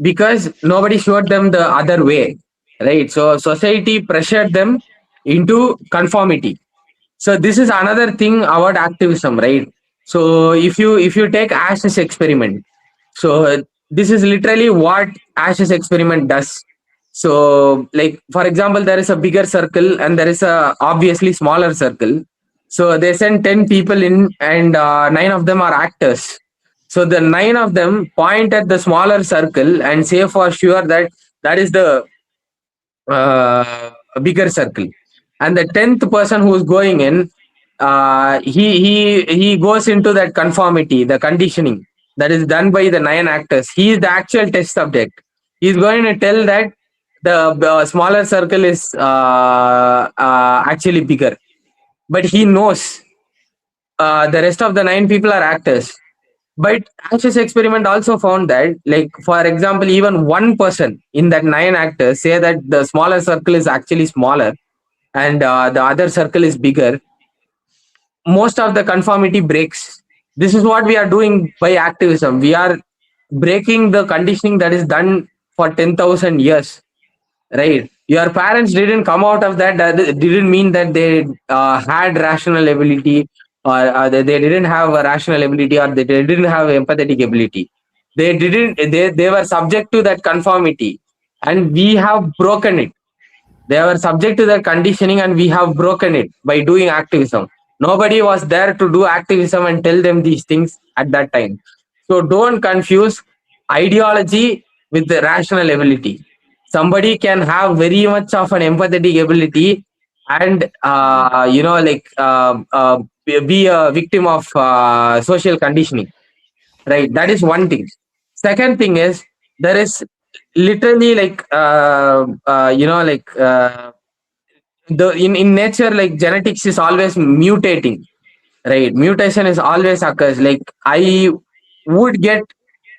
because nobody showed them the other way, right? So society pressured them into conformity. So this is another thing about activism, right? So if you take Ash's experiment, so this is literally what Ash's experiment does. So like for example, there is a bigger circle and there is a obviously smaller circle. So they send 10 people in, and 9 of them are actors. So the 9 of them point at the smaller circle and say for sure that that is the bigger circle. And the 10th person who is going in, he goes into that conformity, the conditioning that is done by the 9 actors. He is the actual test subject. He's going to tell that the smaller circle is actually bigger, but he knows the rest of the 9 people are actors. But Ash's experiment also found that, like for example, even one person in that 9 actors say that the smaller circle is actually smaller and the other circle is bigger. Most of the conformity breaks. This is what we are doing by activism. We are breaking the conditioning that is done for 10,000 years, right? Your parents didn't come out of that. That didn't mean that they had rational ability, or they didn't have a rational ability, or they didn't have empathetic ability. They didn't. They were subject to that conformity, and we have broken it. They were subject to their conditioning, and we have broken it by doing activism. Nobody was there to do activism and tell them these things at that time. So don't confuse ideology with the rational ability. Somebody can have very much of an empathetic ability and be a victim of social conditioning, right? That is one thing. Second thing is, there is literally the in nature, like genetics is always mutating, right? Mutation is always occurs. Like I would get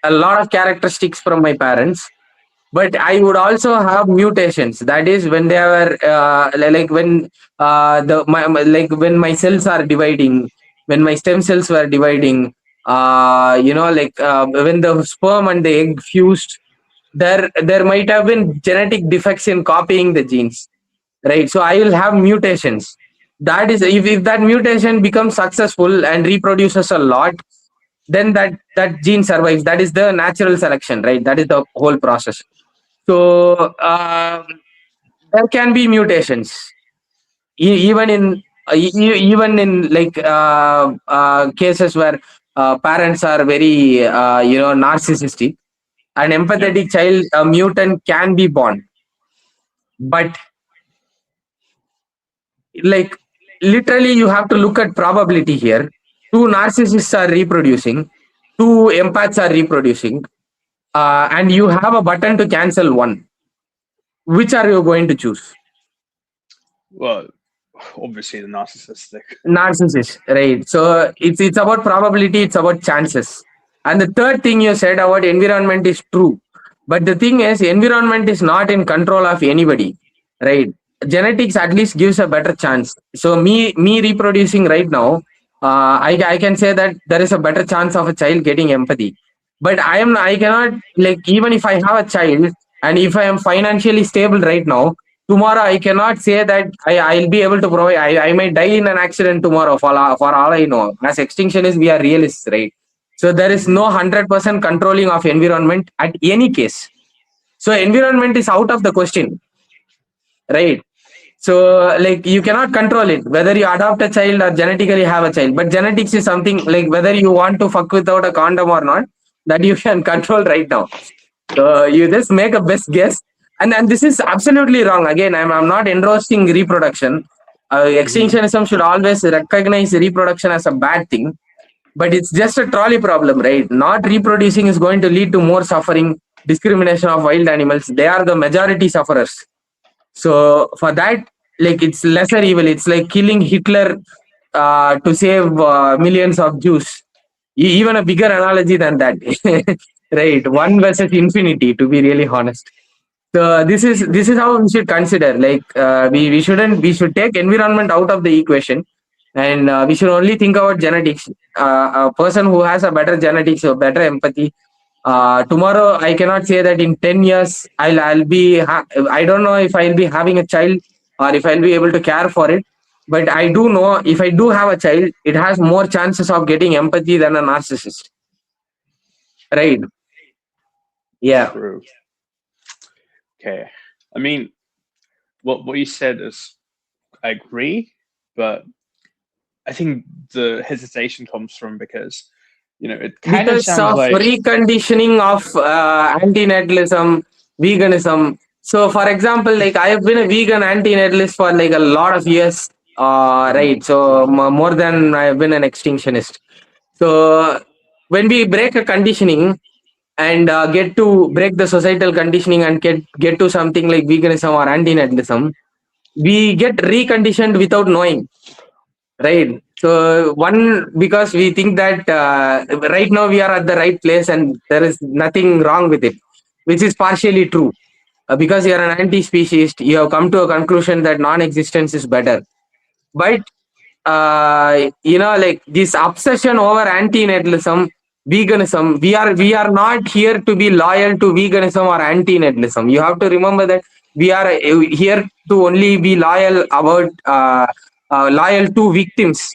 a lot of characteristics from my parents, but I would also have mutations. That is when they were like when when my cells are dividing, when my stem cells were dividing, when the sperm and the egg fused, there might have been genetic defects in copying the genes, right? So I will have mutations. That is, if that mutation becomes successful and reproduces a lot, then that gene survives. That is the natural selection, right? That is the whole process. So there can be mutations even in even in like cases where parents are very narcissistic, an empathetic child, a mutant can be born. But like literally you have to look at probability here. Two narcissists are reproducing, two empaths are reproducing, and you have a button to cancel one. Which are you going to choose? Well, obviously the narcissistic. Narcissist, right? So it's about probability, it's about chances. And the third thing you said about environment is true, but the thing is environment is not in control of anybody, right? Genetics at least gives a better chance. So me reproducing right now, I can say that there is a better chance of a child getting empathy. But I cannot, like, even if I have a child and if I am financially stable right now, tomorrow I cannot say that I'll be able to provide. I might die in an accident tomorrow, for all I know. As extinctionists, we are realists, right? So there is no 100% controlling of environment at any case. So environment is out of the question, right? So like you cannot control it, whether you adopt a child or genetically have a child. But genetics is something like whether you want to fuck without a condom or not, that you can control right now. So you just make a best guess, and this is absolutely wrong. Again, I'm not endorsing reproduction. Extinctionism should always recognize reproduction as a bad thing, but it's just a trolley problem, right? Not reproducing is going to lead to more suffering, discrimination of wild animals. They are the majority sufferers. So for that, like it's lesser evil. It's like killing Hitler to save millions of Jews. Even a bigger analogy than that, right? One versus infinity, to be really honest. So this is how we should consider. Like we should take environment out of the equation, and we should only think about genetics. A person who has a better genetics or better empathy, tomorrow I cannot say that in 10 years I'll be I don't know if I'll be having a child or if I'll be able to care for it, but I do know if I do have a child, it has more chances of getting empathy than a narcissist, right? Yeah. True. Okay. I mean, what you said is, I agree, but I think the hesitation comes from because, it kind of Because sounds of like. reconditioning of antinatalism, veganism. So, for example, like I have been a vegan antinatalist for like a lot of years, right? So more than I have been an extinctionist. So when we break a conditioning and get to break the societal conditioning and get to something like veganism or antinatalism, we get reconditioned without knowing. Right. So one, because we think that right now we are at the right place and there is nothing wrong with it, which is partially true. Because you are an anti-speciesist, you have come to a conclusion that non-existence is better. But like this obsession over anti-natalism, veganism, we are not here to be loyal to veganism or anti-natalism. You have to remember that we are here to only be loyal to victims,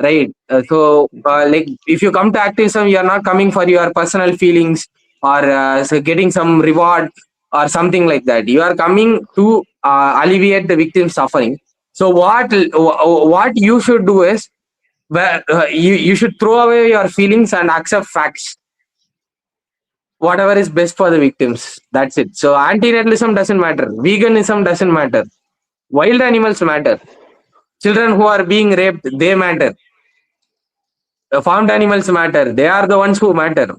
right? Like if you come to activism, you are not coming for your personal feelings or so getting some reward or something like that. You are coming to alleviate the victim's suffering. So what you should do is, you should throw away your feelings and accept facts. Whatever is best for the victims, that's it. So antinatalism doesn't matter, veganism doesn't matter, wild animals matter, children who are being raped, they matter, farmed animals matter. They are the ones who matter.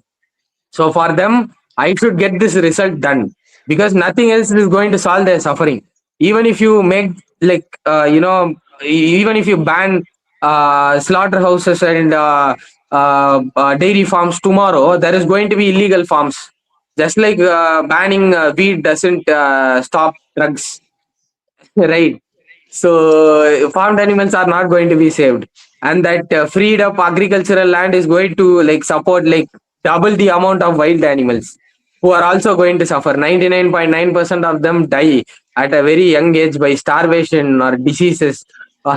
So for them, I should get this result done, because nothing else is going to solve their suffering. Even if you make like even if you ban slaughterhouses and dairy farms tomorrow, there is going to be illegal farms. Just like banning weed doesn't stop drugs, right? So farmed animals are not going to be saved, and that freed up agricultural land is going to like support like double the amount of wild animals who are also going to suffer. 99.9% of them die at a very young age by starvation or diseases or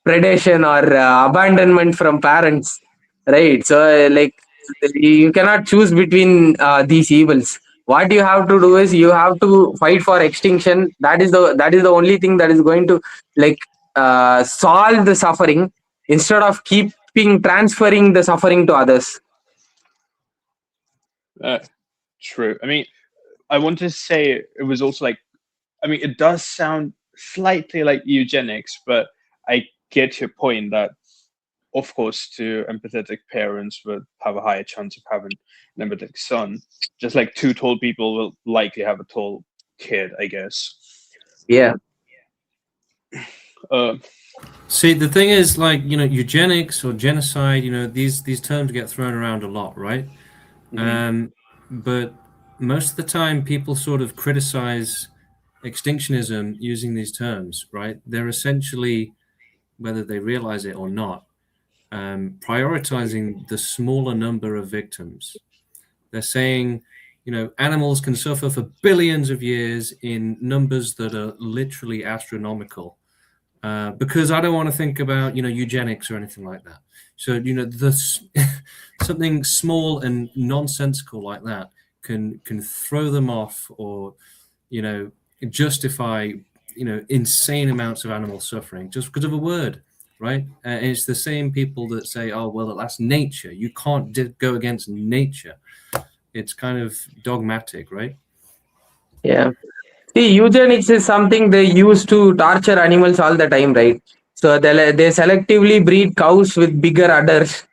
predation or abandonment from parents, right? So like you cannot choose between these evils. What you have to do is you have to fight for extinction. That is the only thing that is going to like solve the suffering instead of transferring the suffering to others. True. I mean, I want to say it was also like, I mean, it does sound slightly like eugenics, but I get your point that, of course, to empathetic parents would have a higher chance of having an empathetic son. Just like two tall people will likely have a tall kid, I guess. Yeah. See, the thing is, like, eugenics or genocide, these terms get thrown around a lot, right? But most of the time, people sort of criticize extinctionism using these terms, right? They're essentially, whether they realize it or not, prioritizing the smaller number of victims. They're saying, animals can suffer for billions of years in numbers that are literally astronomical. Because I don't want to think about, eugenics or anything like that. So, something small and nonsensical like that can throw them off, or, justify, insane amounts of animal suffering just because of a word, right? And it's the same people that say, oh, well, that's nature. You can't go against nature. It's kind of dogmatic, right? Yeah. See, eugenics is something they use to torture animals all the time, right? So they selectively breed cows with bigger udders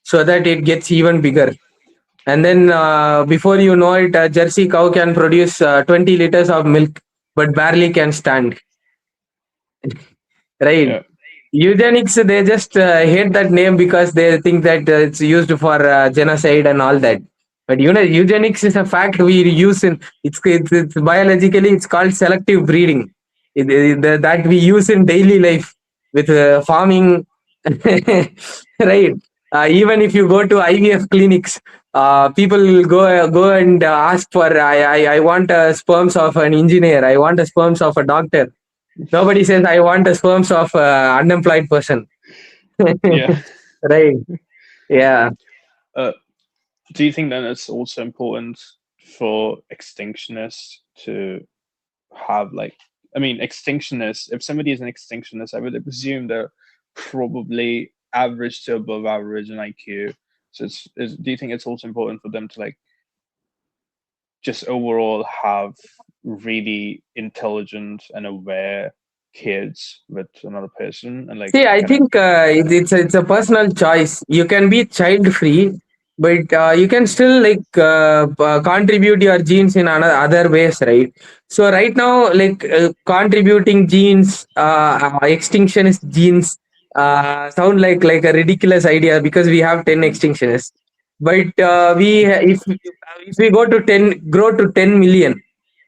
so that it gets even bigger. And then before you know it, a Jersey cow can produce 20 liters of milk, but barely can stand. Right? Yeah. Eugenics, they just hate that name because they think that it's used for genocide and all that. But eugenics is a fact we use in it's biologically it's called selective breeding. That we use in daily life with farming, right? Even if you go to IVF clinics, people will go and ask for I want sperms of an engineer. I want sperms of a doctor. Nobody says I want the sperms of unemployed person. Yeah. Right. Yeah. Do you think then it's also important for extinctionists to have extinctionists, if somebody is an extinctionist, I would presume they're probably average to above average in IQ. So do you think it's also important for them to just overall have really intelligent and aware kids with another person and See, I think it's a personal choice. You can be child free, but you can still contribute your genes in other ways, right? So right now, contributing genes, extinctionist genes, sound like a ridiculous idea because we have 10 extinctionists. But we if we grow to 10 million,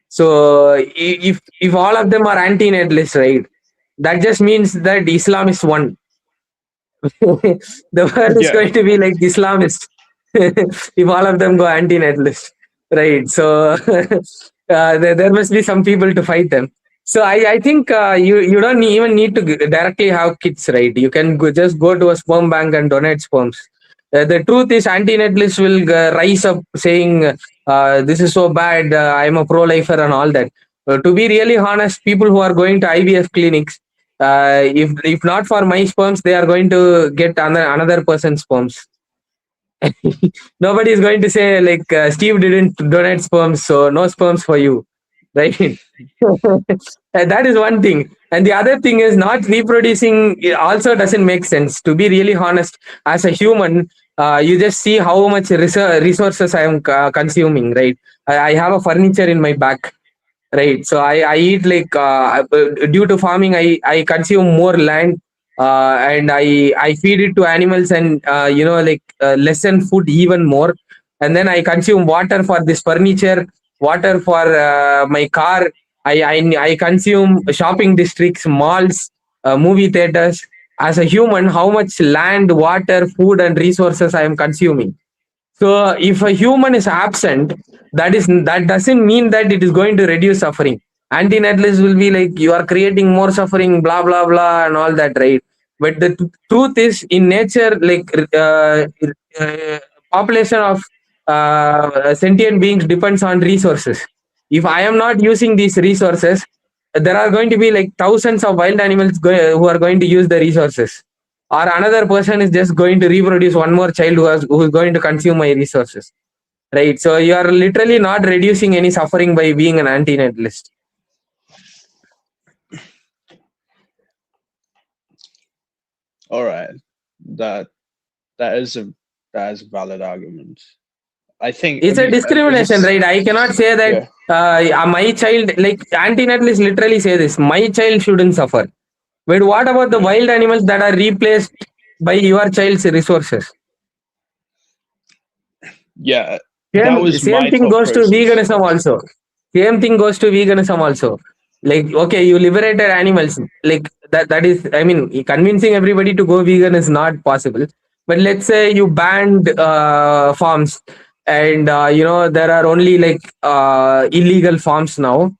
so if all of them are anti-natalist, right? That just means that Islam is one. The world is going to be like Islamist if all of them go anti-natalist, right? So there must be some people to fight them. So I think you don't even need to directly have kids, right? You can just go to a sperm bank and donate sperms. The truth is, anti-natalists will rise up saying, this is so bad, I'm a pro-lifer and all that. To be really honest, people who are going to IVF clinics, if not for my sperms, they are going to get another person's sperms. Nobody is going to say Steve didn't donate sperms, so no sperms for you, right? That is one thing. And the other thing is, not reproducing also doesn't make sense. To be really honest, as a human, you just see how much resources I am consuming, right? I have a furniture in my back, right? So I eat due to farming, I consume more land, and I feed it to animals, and lessen food even more, and then I consume water for this furniture, water for my car. I consume shopping districts, malls, movie theaters. As a human, how much land, water, food, and resources I am consuming? So if a human is absent, that doesn't mean that it is going to reduce suffering. Anti-natalists will be like, you are creating more suffering, blah blah blah, and all that, right? But the truth is, in nature, population of sentient beings depends on resources. If I am not using these resources, there are going to be like thousands of wild animals who are going to use the resources, or another person is just going to reproduce one more child who is going to consume my resources, right? So you are literally not reducing any suffering by being an anti-natalist. All right, that that is a valid argument. I think It's a discrimination, right? I cannot say that my child, like anti-natalists literally say this, my child shouldn't suffer. But what about the wild animals that are replaced by your child's resources? Yeah, that was Same my thing thought goes to process. veganism also. Same thing goes to veganism also. Like, okay, you liberated animals. Like that is, I mean, convincing everybody to go vegan is not possible. But let's say you banned farms, and there are only like illegal farms now.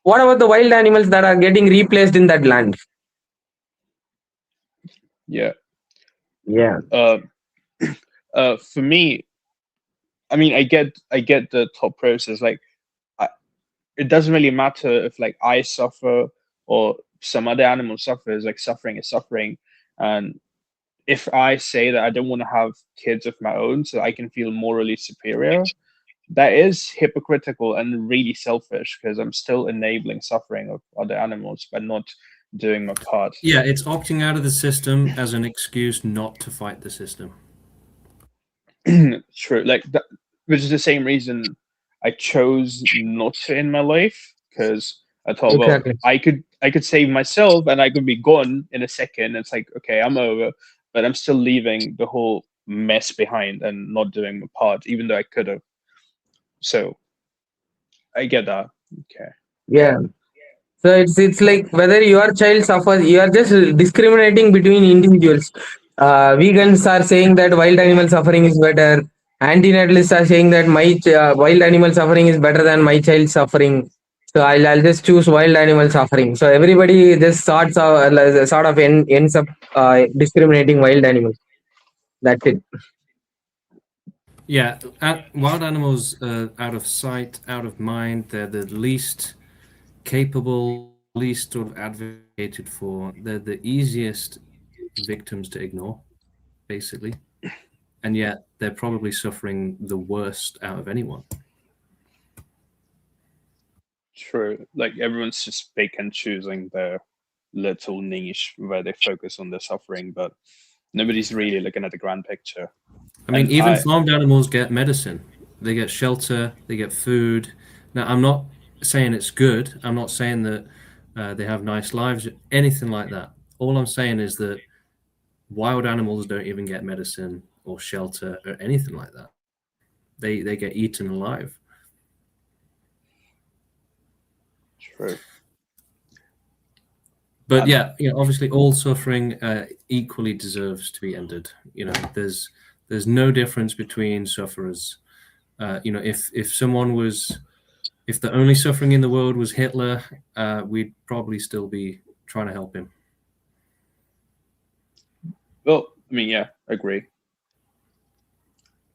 What about the wild animals that are getting replaced in that land? Yeah. Yeah. For me, I mean, I get the thought process. Like, it doesn't really matter if like I suffer or some other animal suffers. Like, suffering is suffering, and if I say that I don't want to have kids of my own so I can feel morally superior, that is hypocritical and really selfish because I'm still enabling suffering of other animals by not doing my part. Yeah, it's opting out of the system as an excuse not to fight the system. True, like that, which is the same reason I chose not to end my life, because I thought, well, Exactly. I could save myself and I could be gone in a second. It's like, okay, I'm over, but I'm still leaving the whole mess behind and not doing my part, even though I could have. So I get that. Okay. Yeah. So it's like whether your child suffers, you are just discriminating between individuals. Vegans are saying that wild animal suffering is better. Anti-natalists are saying that my wild animal suffering is better than my child suffering. So I'll just choose wild animal suffering. So everybody just ends up discriminating wild animals. That's it. Yeah, wild animals are out of sight, out of mind. They're the least capable, least sort of advocated for. They're the easiest victims to ignore, basically. And yet they're probably suffering the worst out of anyone. True. Like, everyone's just pick and choosing their little niche where they focus on their suffering, but nobody's really looking at the grand picture. I mean, And even farmed animals get medicine. They get shelter, they get food. Now, I'm not saying it's good. I'm not saying that they have nice lives, anything like that. All I'm saying is that wild animals don't even get medicine or shelter or anything like that. They get eaten alive. True. But yeah, obviously, all suffering equally deserves to be ended. There's no difference between sufferers. If someone was, if the only suffering in the world was Hitler, we'd probably still be trying to help him. Well, I mean, yeah, I agree.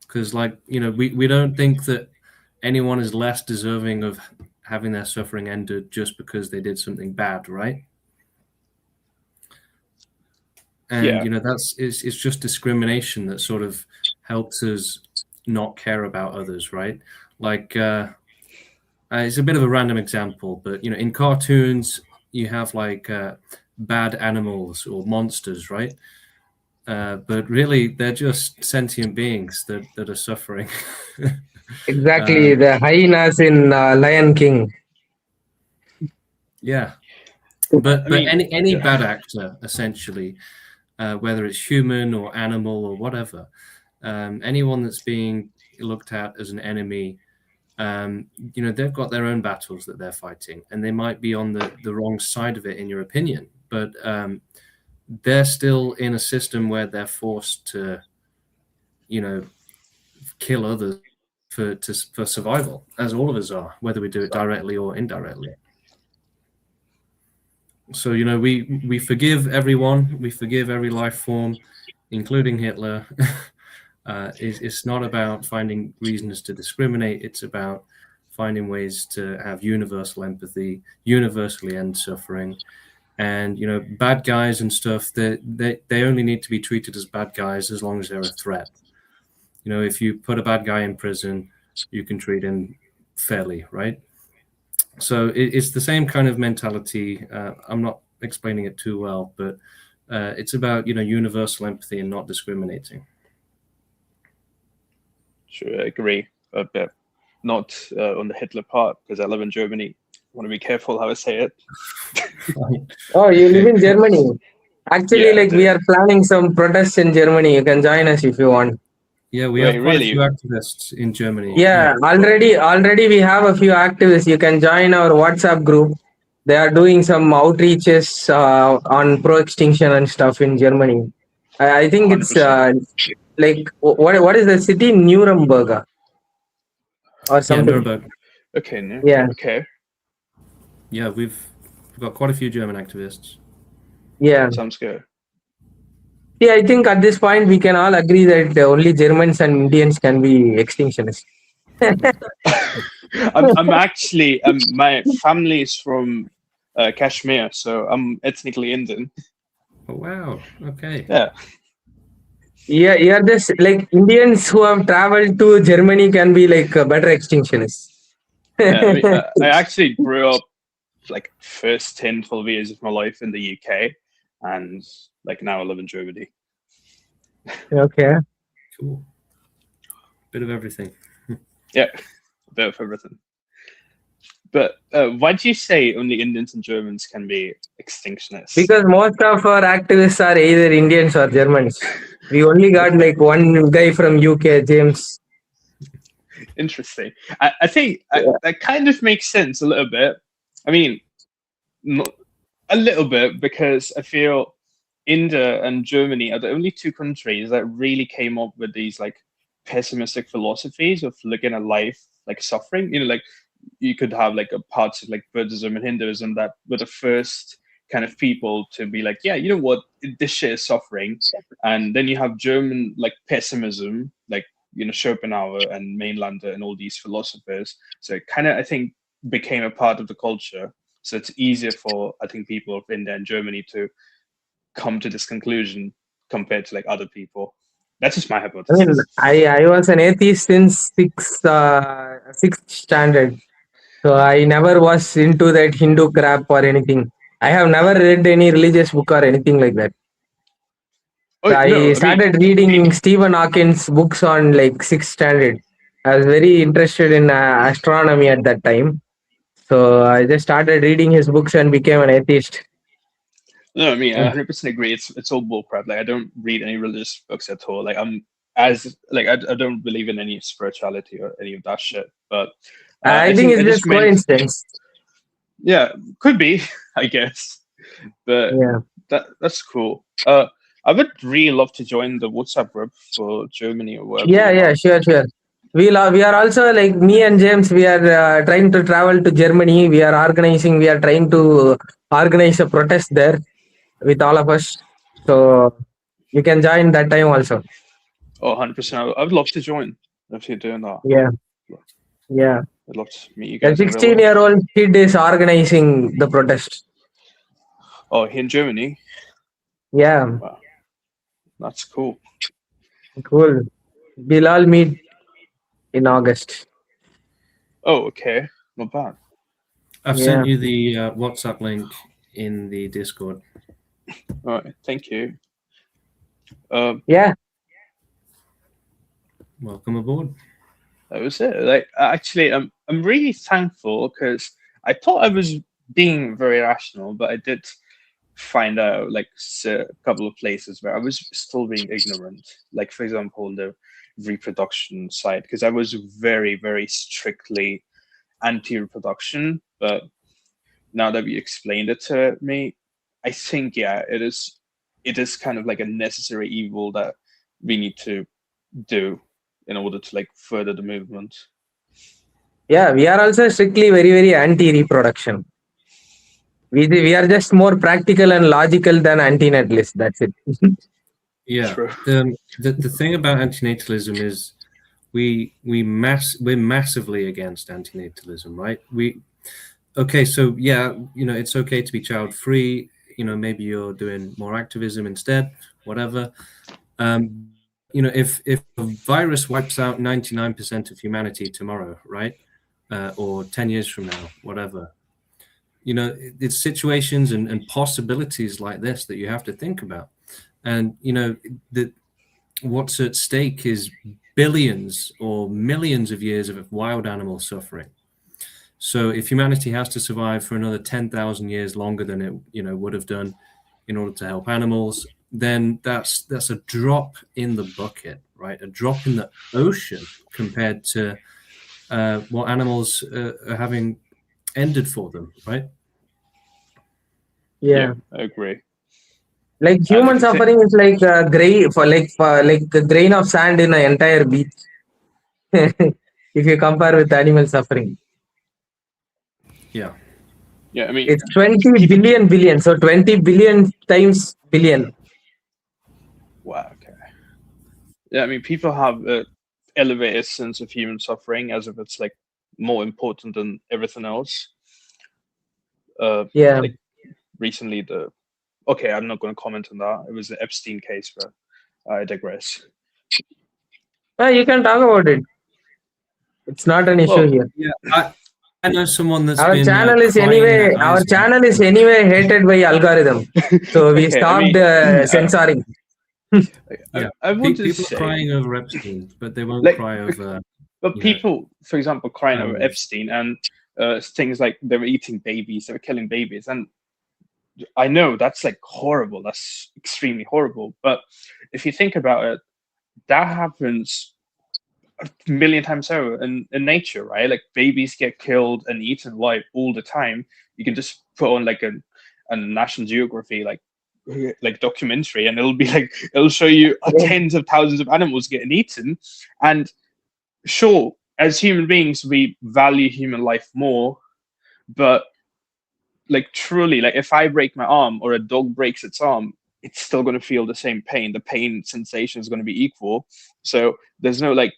Because, we don't think that anyone is less deserving of having their suffering ended just because they did something bad, right? And Yeah. it's just discrimination that sort of helps us not care about others, right? Like it's a bit of a random example, but in cartoons you have like bad animals or monsters, right? But really they're just sentient beings that are suffering. Exactly. The hyenas in Lion King. Yeah, but I mean, any yeah. bad actor, essentially, whether it's human or animal or whatever, anyone that's being looked at as an enemy, they've got their own battles that they're fighting, and they might be on the wrong side of it in your opinion, but they're still in a system where they're forced to, kill others for survival, as all of us are, whether we do it directly or indirectly. So we forgive everyone, we forgive every life form, including Hitler. It's not about finding reasons to discriminate. It's about finding ways to have universal empathy, universally end suffering. And bad guys and stuff, they only need to be treated as bad guys as long as they're a threat. If you put a bad guy in prison, you can treat him fairly, right? So it's the same kind of mentality. I'm not explaining it too well, but it's about universal empathy and not discriminating. Sure, I agree, but not on the Hitler part, because I live in Germany. I want to be careful how I say it. Oh, you live in Germany? Actually, Yeah, we are planning some protests in Germany. You can join us if you want. Yeah, we have quite a few activists in Germany. Yeah, already we have a few activists. You can join our WhatsApp group. They are doing some outreaches on pro-extinction and stuff in Germany. I think 100%. it's what is the city? Nuremberg or something? Yeah, Nuremberg. Okay. Yeah. Okay. Yeah, we've got quite a few German activists. Yeah. Sounds good. Yeah, I think at this point we can all agree that only Germans and Indians can be extinctionists. I'm actually my family is from Kashmir, so I'm ethnically Indian. Oh wow! Okay. Yeah. Yeah, you're just like Indians who have traveled to Germany can be like better extinctionists. Yeah, I mean, I actually grew up like first 10, 12 years of my life in the UK, and like now I live in Germany. Okay. Cool. Bit of everything. Yeah, a bit of everything. But why do you say only Indians and Germans can be extinctionists? Because most of our activists are either Indians or Germans. We only got like one guy from UK, James. Interesting. I think that kind of makes sense a little bit. I mean, not a little bit, because I feel India and Germany are the only two countries that really came up with these like pessimistic philosophies of looking at life like suffering. Like you could have like a parts of like Buddhism and Hinduism that were the first kind of people to be like, yeah, you know what, this shit is suffering. And then you have German like pessimism, like Schopenhauer and Mainlander and all these philosophers. So it kind of, I think, became a part of the culture. So it's easier for, I think, people of India and Germany to come to this conclusion compared to like other people. That's just my hypothesis. I mean, I was an atheist since sixth standard. So I never was into that Hindu crap or anything. I have never read any religious book or anything like that. Oh, I started reading Stephen Hawking's books on like sixth standard. I was very interested in astronomy at that time. So I just started reading his books and became an atheist. No, I mean, I 100% agree. It's all bullcrap. Like, I don't read any religious books at all. Like, I don't believe in any spirituality or any of that shit. But I think it's just coincidence. Yeah, could be, I guess. But yeah, that's cool. I would really love to join the WhatsApp group for Germany or wherever. Yeah, sure. We are also like me and James. We are trying to travel to Germany. We are trying to organize a protest there with all of us. So you can join that time also. Oh, 100%. I would love to join if you're doing that. Yeah. I'd love to meet you guys. A 16-year-old kid is organizing the protest. Oh, here in Germany? Yeah. Wow. That's cool. Cool. We'll all meet in August. Oh, okay. Not bad. I've sent you the WhatsApp link in the Discord. All right. Thank you. Yeah. Welcome aboard. That was it. Like, actually, I'm really thankful, because I thought I was being very rational, but I did find out like a couple of places where I was still being ignorant. Like, for example, the reproduction side, because I was very, very strictly anti-reproduction. But now that you explained it to me, I think it is kind of like a necessary evil that we need to do in order to like further the movement. Yeah, we are also strictly very, very anti-reproduction. We are just more practical and logical than antinatalists. That's it. Yeah. The thing about antinatalism is we're massively against antinatalism, right? Okay, so yeah, it's okay to be child free. Maybe you're doing more activism instead, whatever. If a virus wipes out 99% of humanity tomorrow, right, or 10 years from now, whatever, it's situations and possibilities like this that you have to think about. And that what's at stake is billions or millions of years of wild animal suffering. So if humanity has to survive for another 10,000 years longer than it would have done in order to help animals, then that's a drop in the bucket, right? A drop in the ocean compared to what animals are having ended for them, right? Yeah. I agree. Like And human if you take, suffering is like a like a grain of sand in an entire beach. If you compare with animal suffering, Yeah. yeah, I mean, it's 20 people. billion billion. So 20 billion times billion. Wow. Okay. Yeah, I mean, people have an elevated sense of human suffering as if it's like more important than everything else. Yeah. Like recently, okay, I'm not going to comment on that. It was the Epstein case, but I digress. You can talk about it. It's not an issue Well, here. Yeah, I know someone that's Our been channel is crying anyway. their Our eyes out. channel is anyway hated by algorithm. So we okay, I stopped mean, censoring. Yeah, I want to people are say, crying over Epstein, but they won't like, cry over, but people, for example, crying over animals. Epstein and things like they were eating babies, they were killing babies, and I know that's like horrible. That's extremely horrible. But if you think about it, that happens a million times over in nature, right? Like babies get killed and eaten alive all the time. You can just put on like a National Geography like documentary, and it'll be like it'll show you tens of thousands of animals getting eaten. And sure, as human beings, we value human life more, but like truly, like if I break my arm or a dog breaks its arm, it's still going to feel the same pain. The pain sensation is going to be equal. So there's no like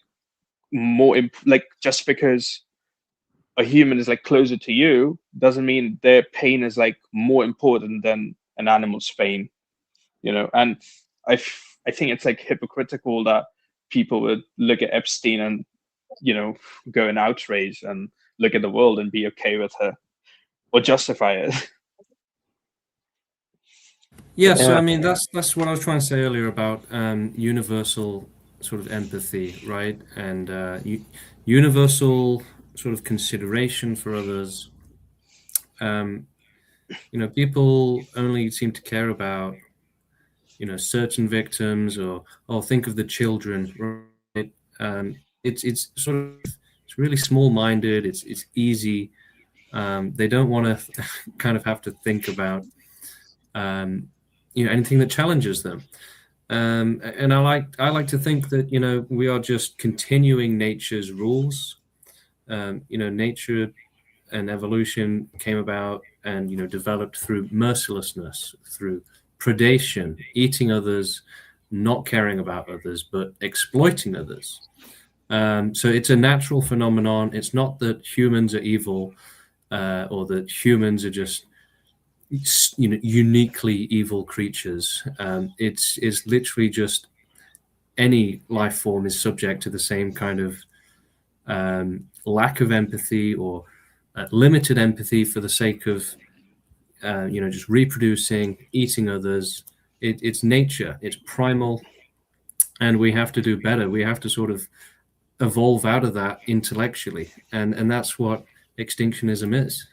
like just because a human is like closer to you doesn't mean their pain is like more important than an animal's pain, And I think it's like hypocritical that people would look at Epstein and go in outrage and look at the world and be okay with her or justify it. Yeah, so Yeah. I mean that's what I was trying to say earlier about universal sort of empathy, right? And universal sort of consideration for others. Um, people only seem to care about certain victims or think of the children, right? It's sort of it's really small-minded. It's easy. They don't want to kind of have to think about anything that challenges them. And I like to think that we are just continuing nature's rules. Nature and evolution came about and developed through mercilessness, through predation, eating others, not caring about others, but exploiting others. So it's a natural phenomenon. It's not that humans are evil or that humans are just uniquely evil creatures. It's literally just any life form is subject to the same kind of lack of empathy or limited empathy for the sake of just reproducing, eating others. It's nature. It's primal, and we have to do better. We have to sort of evolve out of that intellectually, and that's what extinctionism is.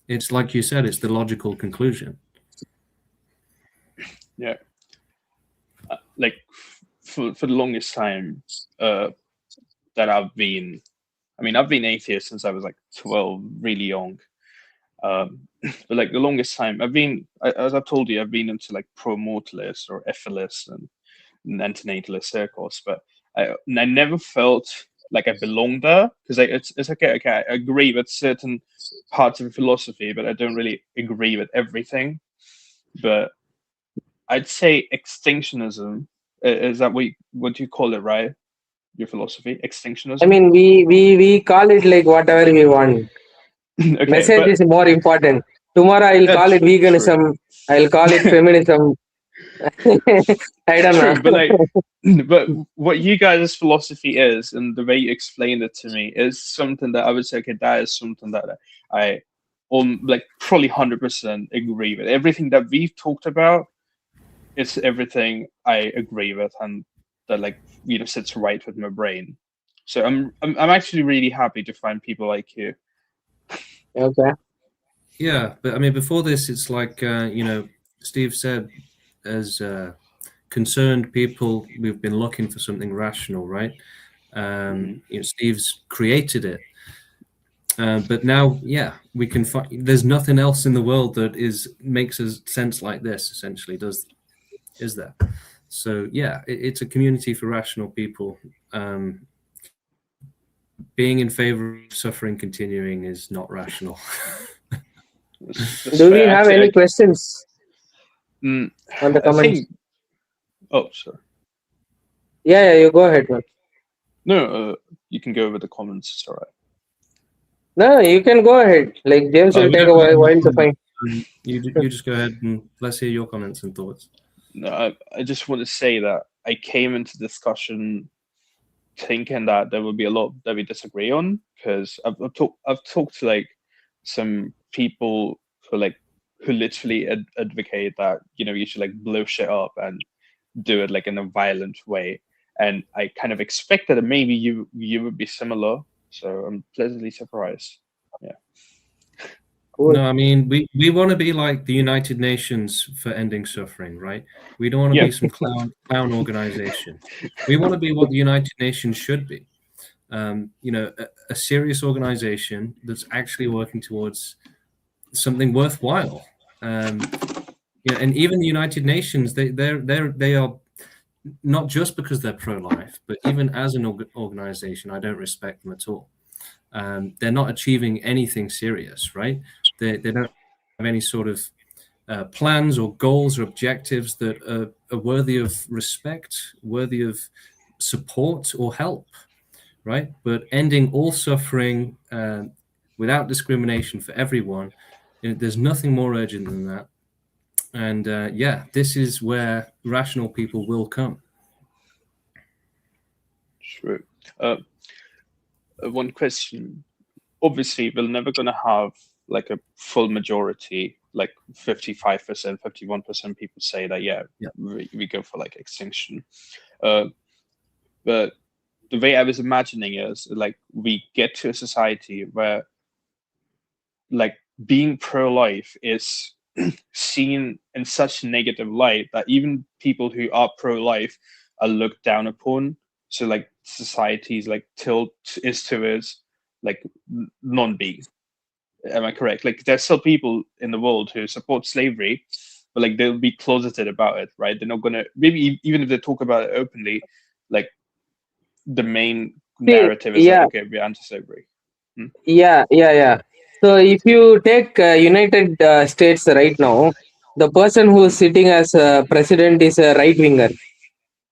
It's like you said. It's the logical conclusion. Yeah. Like for the longest time that I've been atheist since I was like 12, really young. But like the longest time as I've told you, I've been into like pro-mortalist or ethicist and antinatalist circles, but I never felt like I belonged there because it's okay. Okay, I agree with certain parts of philosophy, but I don't really agree with everything. But I'd say extinctionism is that what you call it, right? your philosophy, extinctionism. I mean, we call it like whatever we want. Okay, Message but is more important. Tomorrow I'll call it true. veganism. I'll call it feminism. I don't know. True, but like, but what you guys' philosophy is, and the way you explained it to me, is something that I would say, okay, that is something that I, like probably 100% agree with. Everything that we've talked about is everything I agree with, and that like sits right with my brain. So I'm actually really happy to find people like you. Okay. Yeah, but I mean, before this, it's like Steve said, as concerned people, we've been looking for something rational, right? Steve's created it, but now, yeah, we can find. There's nothing else in the world that makes sense like this. Essentially, is there? So yeah, it's a community for rational people. Being in favor of suffering continuing is not rational. That's Do we fair. have Actually, any questions on the I comments? think. Oh, sorry. Yeah, you go ahead, man. No, you can go with the comments. It's all right. No, you can go ahead. Like James will take a while to find. You just go ahead and let's hear your comments and thoughts. No, I just want to say that I came into discussion thinking that there will be a lot that we disagree on, because I've talked to like some people who literally advocate that you should like blow shit up and do it like in a violent way, and I kind of expected that maybe you would be similar, so I'm pleasantly surprised. Yeah. Cool. No, I mean we want to be like the United Nations for ending suffering, right? We don't want to Yeah. be some clown organization. We want to be what the United Nations should be. A serious organization that's actually working towards something worthwhile. And even the United Nations, they are not just because they're pro-life, but even as an organization, I don't respect them at all. They're not achieving anything serious, right? They don't have any sort of plans or goals or objectives that are worthy of respect, worthy of support or help, right? But ending all suffering without discrimination for everyone, there's nothing more urgent than that. And this is where rational people will come. True. One question. Obviously, we're never going to have like a full majority, like 55%, 51% people say that, we go for like extinction. But the way I was imagining is like we get to a society where like being pro-life is seen in such negative light that even people who are pro-life are looked down upon. So like society's like tilt is towards like non-being. Am I correct? Like there's still people in the world who support slavery, but like they'll be closeted about it, right? They're not gonna, maybe even if they talk about it openly, like the main narrative is like, okay, we're anti-slavery. Yeah. So if you take United States right now, the person who is sitting as president is a right winger,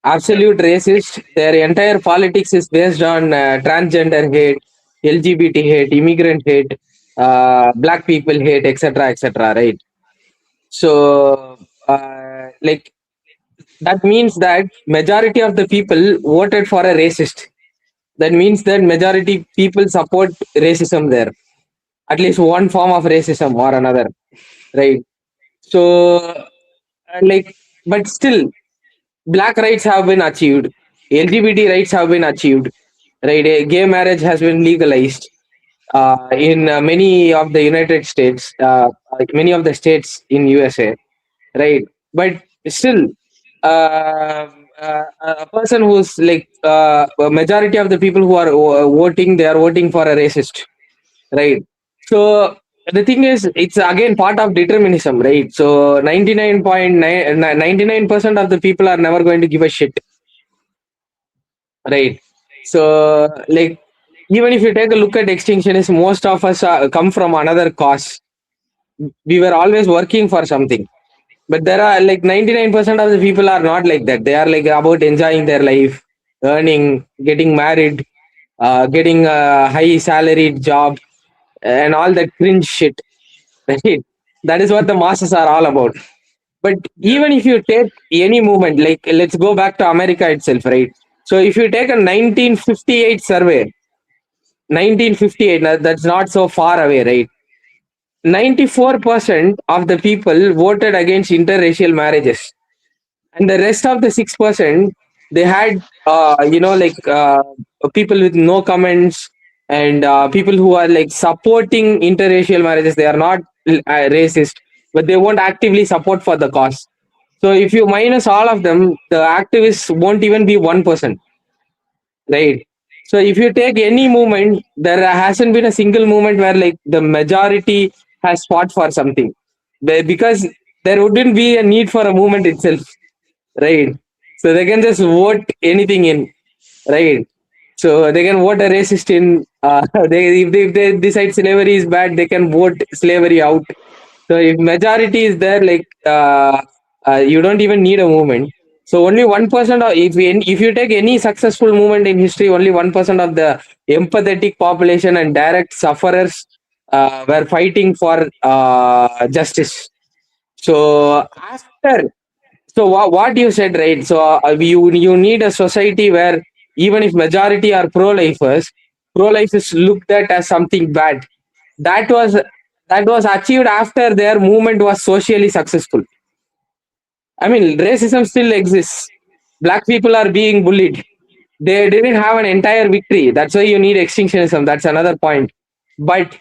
absolute racist. Their entire politics is based on transgender hate, LGBT hate, immigrant hate, black people hate, etc. Right? So like that means that majority of the people voted for a racist. That means that majority people support racism there, at least one form of racism or another, right? So like, but still black rights have been achieved, LGBT rights have been achieved, right? Gay marriage has been legalized in many of the United States, like many of the states in USA, right? But still a person who's like a majority of the people who are voting, they are voting for a racist, right? So the thing is, it's again part of determinism, right? So 99.99% of the people are never going to give a shit, right? So like even if you take a look at extinctionists, most of us come from another cause. We were always working for something, but there are like 99% of the people are not like that. They are like about enjoying their life, earning, getting married, getting a high salaried job, and all that cringe shit. Right? That is what the masses are all about. But Yeah. even if you take any movement, like let's go back to America itself, right? So if you take a 1958 survey, 1958, that's not so far away, right? 94% of the people voted against interracial marriages, and the rest of the 6%, they had people with no comments, and people who are like supporting interracial marriages. They are not racist, but they won't actively support for the cause. So if you minus all of them, the activists won't even be 1%, right? So if you take any movement, there hasn't been a single movement where like the majority has fought for something. Because there wouldn't be a need for a movement itself, right? So they can just vote anything in, right? So they can vote a racist in. If they decide slavery is bad, they can vote slavery out. So if majority is there, like you don't even need a movement. So only 1% of, if you take any successful movement in history, only 1% of the empathetic population and direct sufferers were fighting for justice. So after, so what you said, right? So you need a society where even if majority are pro-lifers, pro-life is looked at as something bad. That was that was achieved after their movement was socially successful. I mean, racism still exists. Black people are being bullied. They didn't have an entire victory. That's why you need extinctionism. That's another point. But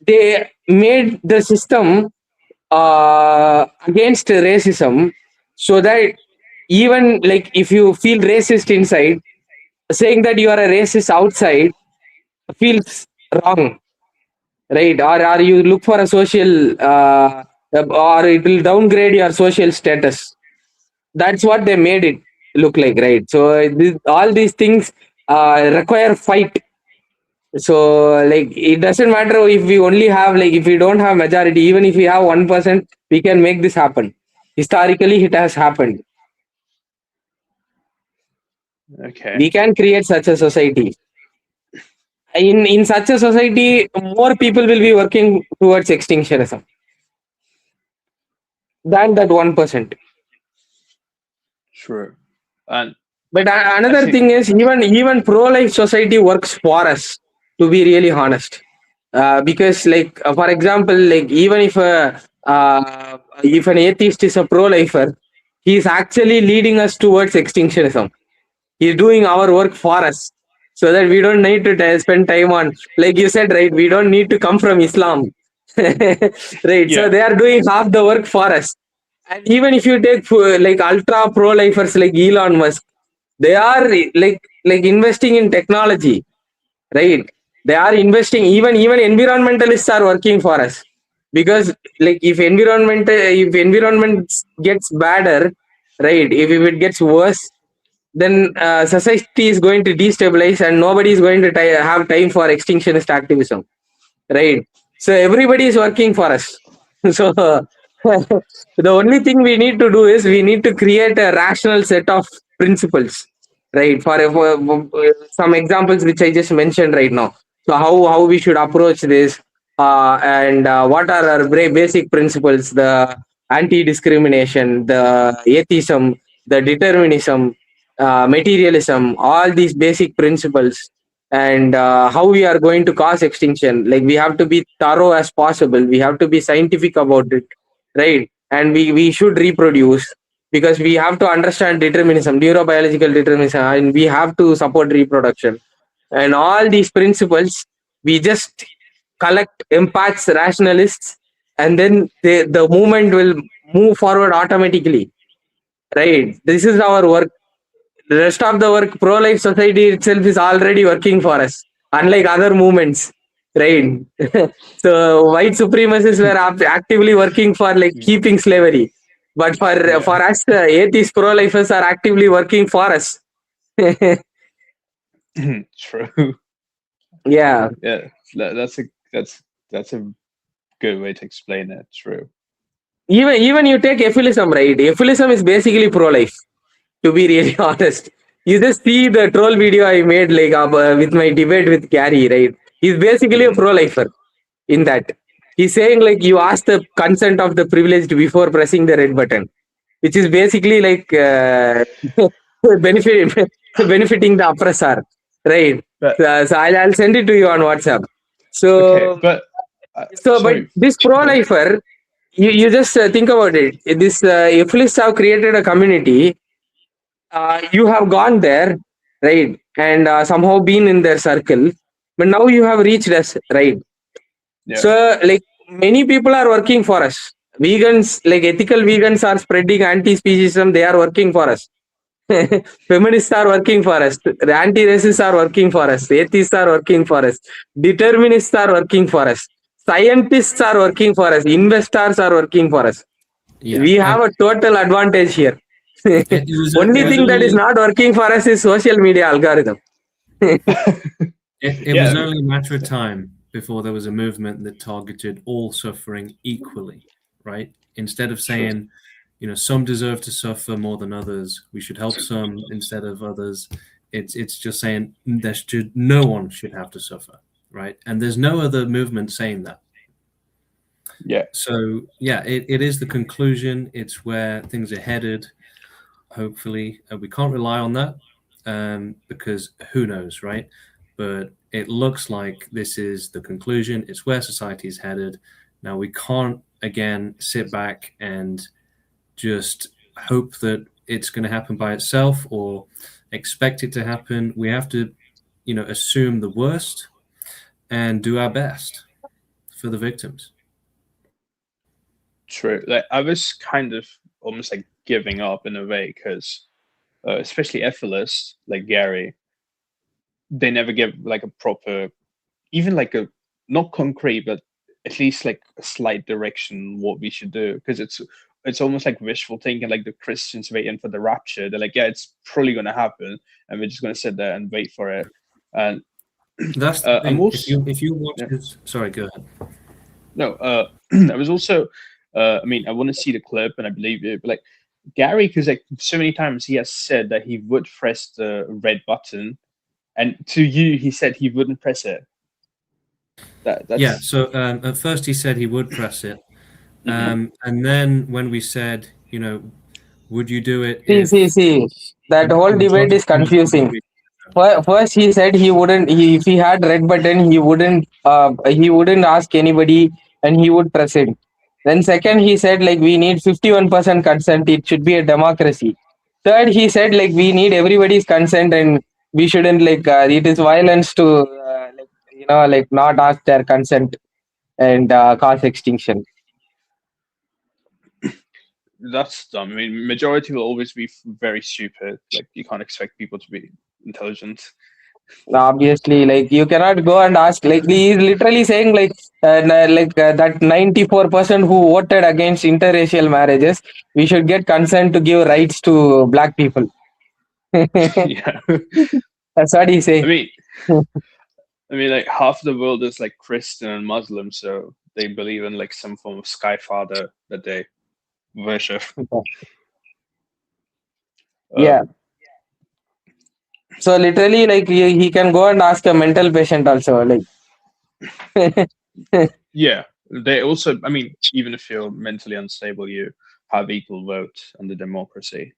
they made the system against racism so that even like if you feel racist inside, saying that you are a racist outside feels wrong, right? Or you look for a social or it will downgrade your social status. That's what they made it look like, right? So all these things require fight. So like it doesn't matter if we only have, like if we don't have majority, even if we have 1%, we can make this happen. Historically it has happened. Okay. We can create such a society. In such a society, more people will be working towards extinctionism than that 1%. True. And But I another think, thing is, even pro-life society works for us, to be really honest. Because, like for example, like even if an atheist is a pro-lifer, he is actually leading us towards extinctionism. He's doing our work for us, so that we don't need to spend time on, like you said, right? We don't need to come from Islam, right? So yeah. they are doing half the work for us. And even if you take like ultra pro-lifers like Elon Musk, they are like investing in technology, right? They are investing, even environmentalists are working for us, because like if environment gets badder, right? If it gets worse, then society is going to destabilize and nobody is going to have time for extinctionist activism, right? So everybody is working for us. So the only thing we need to do is we need to create a rational set of principles, right? For some examples which I just mentioned right now. So how we should approach this, and what are our basic principles: the anti-discrimination, the atheism, the determinism, materialism, all these basic principles, and how we are going to cause extinction. Like we have to be thorough as possible, we have to be scientific about it, right? And we should reproduce, because we have to understand determinism, neurobiological determinism, and we have to support reproduction. And all these principles, we just collect empaths, rationalists, and then the movement will move forward automatically, right? This is our work. The rest of the work, pro-life society itself is already working for us, unlike other movements, right? So white supremacists were actively working for like keeping slavery, but Yeah. for us, atheist pro-lifers are actively working for us. True. Yeah, Yeah. That's a good way to explain it. True. even you take ephilism, right? Ephilism is basically pro-life, to be really honest. you just see the troll video I made like with my debate with Gary, right? He's basically a pro-lifer in that. He's saying like you ask the consent of the privileged before pressing the red button, which is basically like benefiting the oppressor, right? But So I'll send it to you on WhatsApp. okay, So but but sorry. this pro-lifer, you just think about it. This Iflis have created a community. You have gone there, right, and somehow been in their circle, but now you have reached us, right? Yeah. So, like many people are working for us. Vegans, like ethical vegans, are spreading anti-speciesism. They are working for us. Feminists are working for us. Anti-racists are working for us. Atheists are working for us. Determinists are working for us. Scientists are working for us. Investors are working for us. Yeah, We have a total advantage here. it was Only thing that is not working for us is social media algorithm. It was only a matter of time before there was a movement that targeted all suffering equally, right? Instead of saying, some deserve to suffer more than others, we should help some instead of others. It's just saying no one should have to suffer, right? And there's no other movement saying that. Yeah. So yeah, it is the conclusion. It's where things are headed. Hopefully, we can't rely on that because who knows, right? But it looks like this is the conclusion. It's where society is headed. Now we can't again sit back and just hope that it's going to happen by itself or expect it to happen. We have to, assume the worst and do our best for the victims. True. Like I was kind of almost like giving up in a way because, especially ethicists like Gary, they never give like a proper, even like a not concrete, but at least like a slight direction what we should do, because it's almost like wishful thinking, like the Christians waiting for the rapture. They're like, yeah, it's probably going to happen, and we're just going to sit there and wait for it. And that's the thing. Also, if you watch yeah. this, sorry, go ahead. No, I was also, I mean, I want to see the clip, and I believe it, but like Gary, because like so many times he has said that he would press the red button, and to you he said he wouldn't press it. That's... Yeah. So at first he said he would press it, and then when we said, would you do it? See. That whole debate is confusing. First, he said he wouldn't. If he had red button, he wouldn't. He wouldn't ask anybody, and he would press it. Then second, he said like we need 51% consent. It should be a democracy. Third, he said like we need everybody's consent, and we shouldn't like it is violence to like not ask their consent and cause extinction. That's dumb. I mean, majority will always be very stupid. Like you can't expect people to be intelligent. Obviously, like you cannot go and ask. Like he is literally saying like that 94% who voted against interracial marriages, we should get consent to give rights to black people. Yeah, that's what he say. I mean, like half the world is like Christian and Muslim, so they believe in like some form of Sky Father that they worship. Yeah. So literally, like he can go and ask a mental patient also. Like. Yeah, they also. I mean, even if you're mentally unstable, you have equal vote under democracy.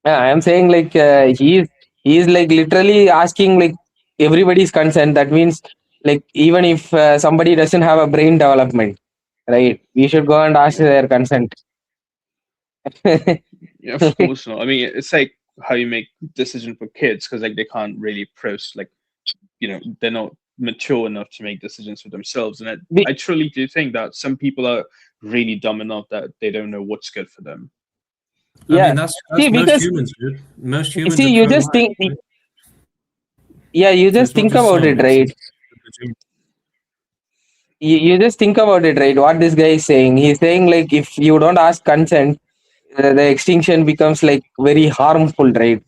Yeah, I am saying like he is like literally asking like everybody's consent. That means like even if somebody doesn't have a brain development, right? We should go and ask their consent. Yeah, of course not. I mean, it's like how you make decision for kids, because like they can't really they're not mature enough to make decisions for themselves. And I truly do think that some people are really dumb enough that they don't know what's good for them. Yeah, I mean, that's most humans, dude. Most humans. See, you just think. Right? Yeah, you just think about it, right? You just think about it, right? What this guy is saying. He's saying like if you don't ask consent, the extinction becomes like very harmful, right?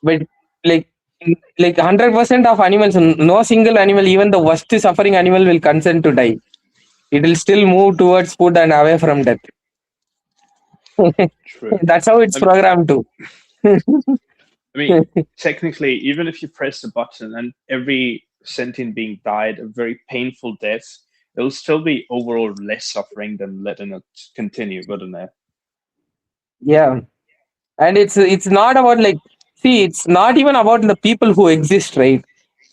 But like 100% of animals, no single animal, even the worst suffering animal, will consent to die. It will still move towards food and away from death. True. That's how it's I mean, programmed to. I mean, technically, even if you press the button and every sentient being died a very painful death, it'll still be overall less suffering than letting it continue, wouldn't it? Yeah, and it's not about like, see, it's not even about the people who exist, right?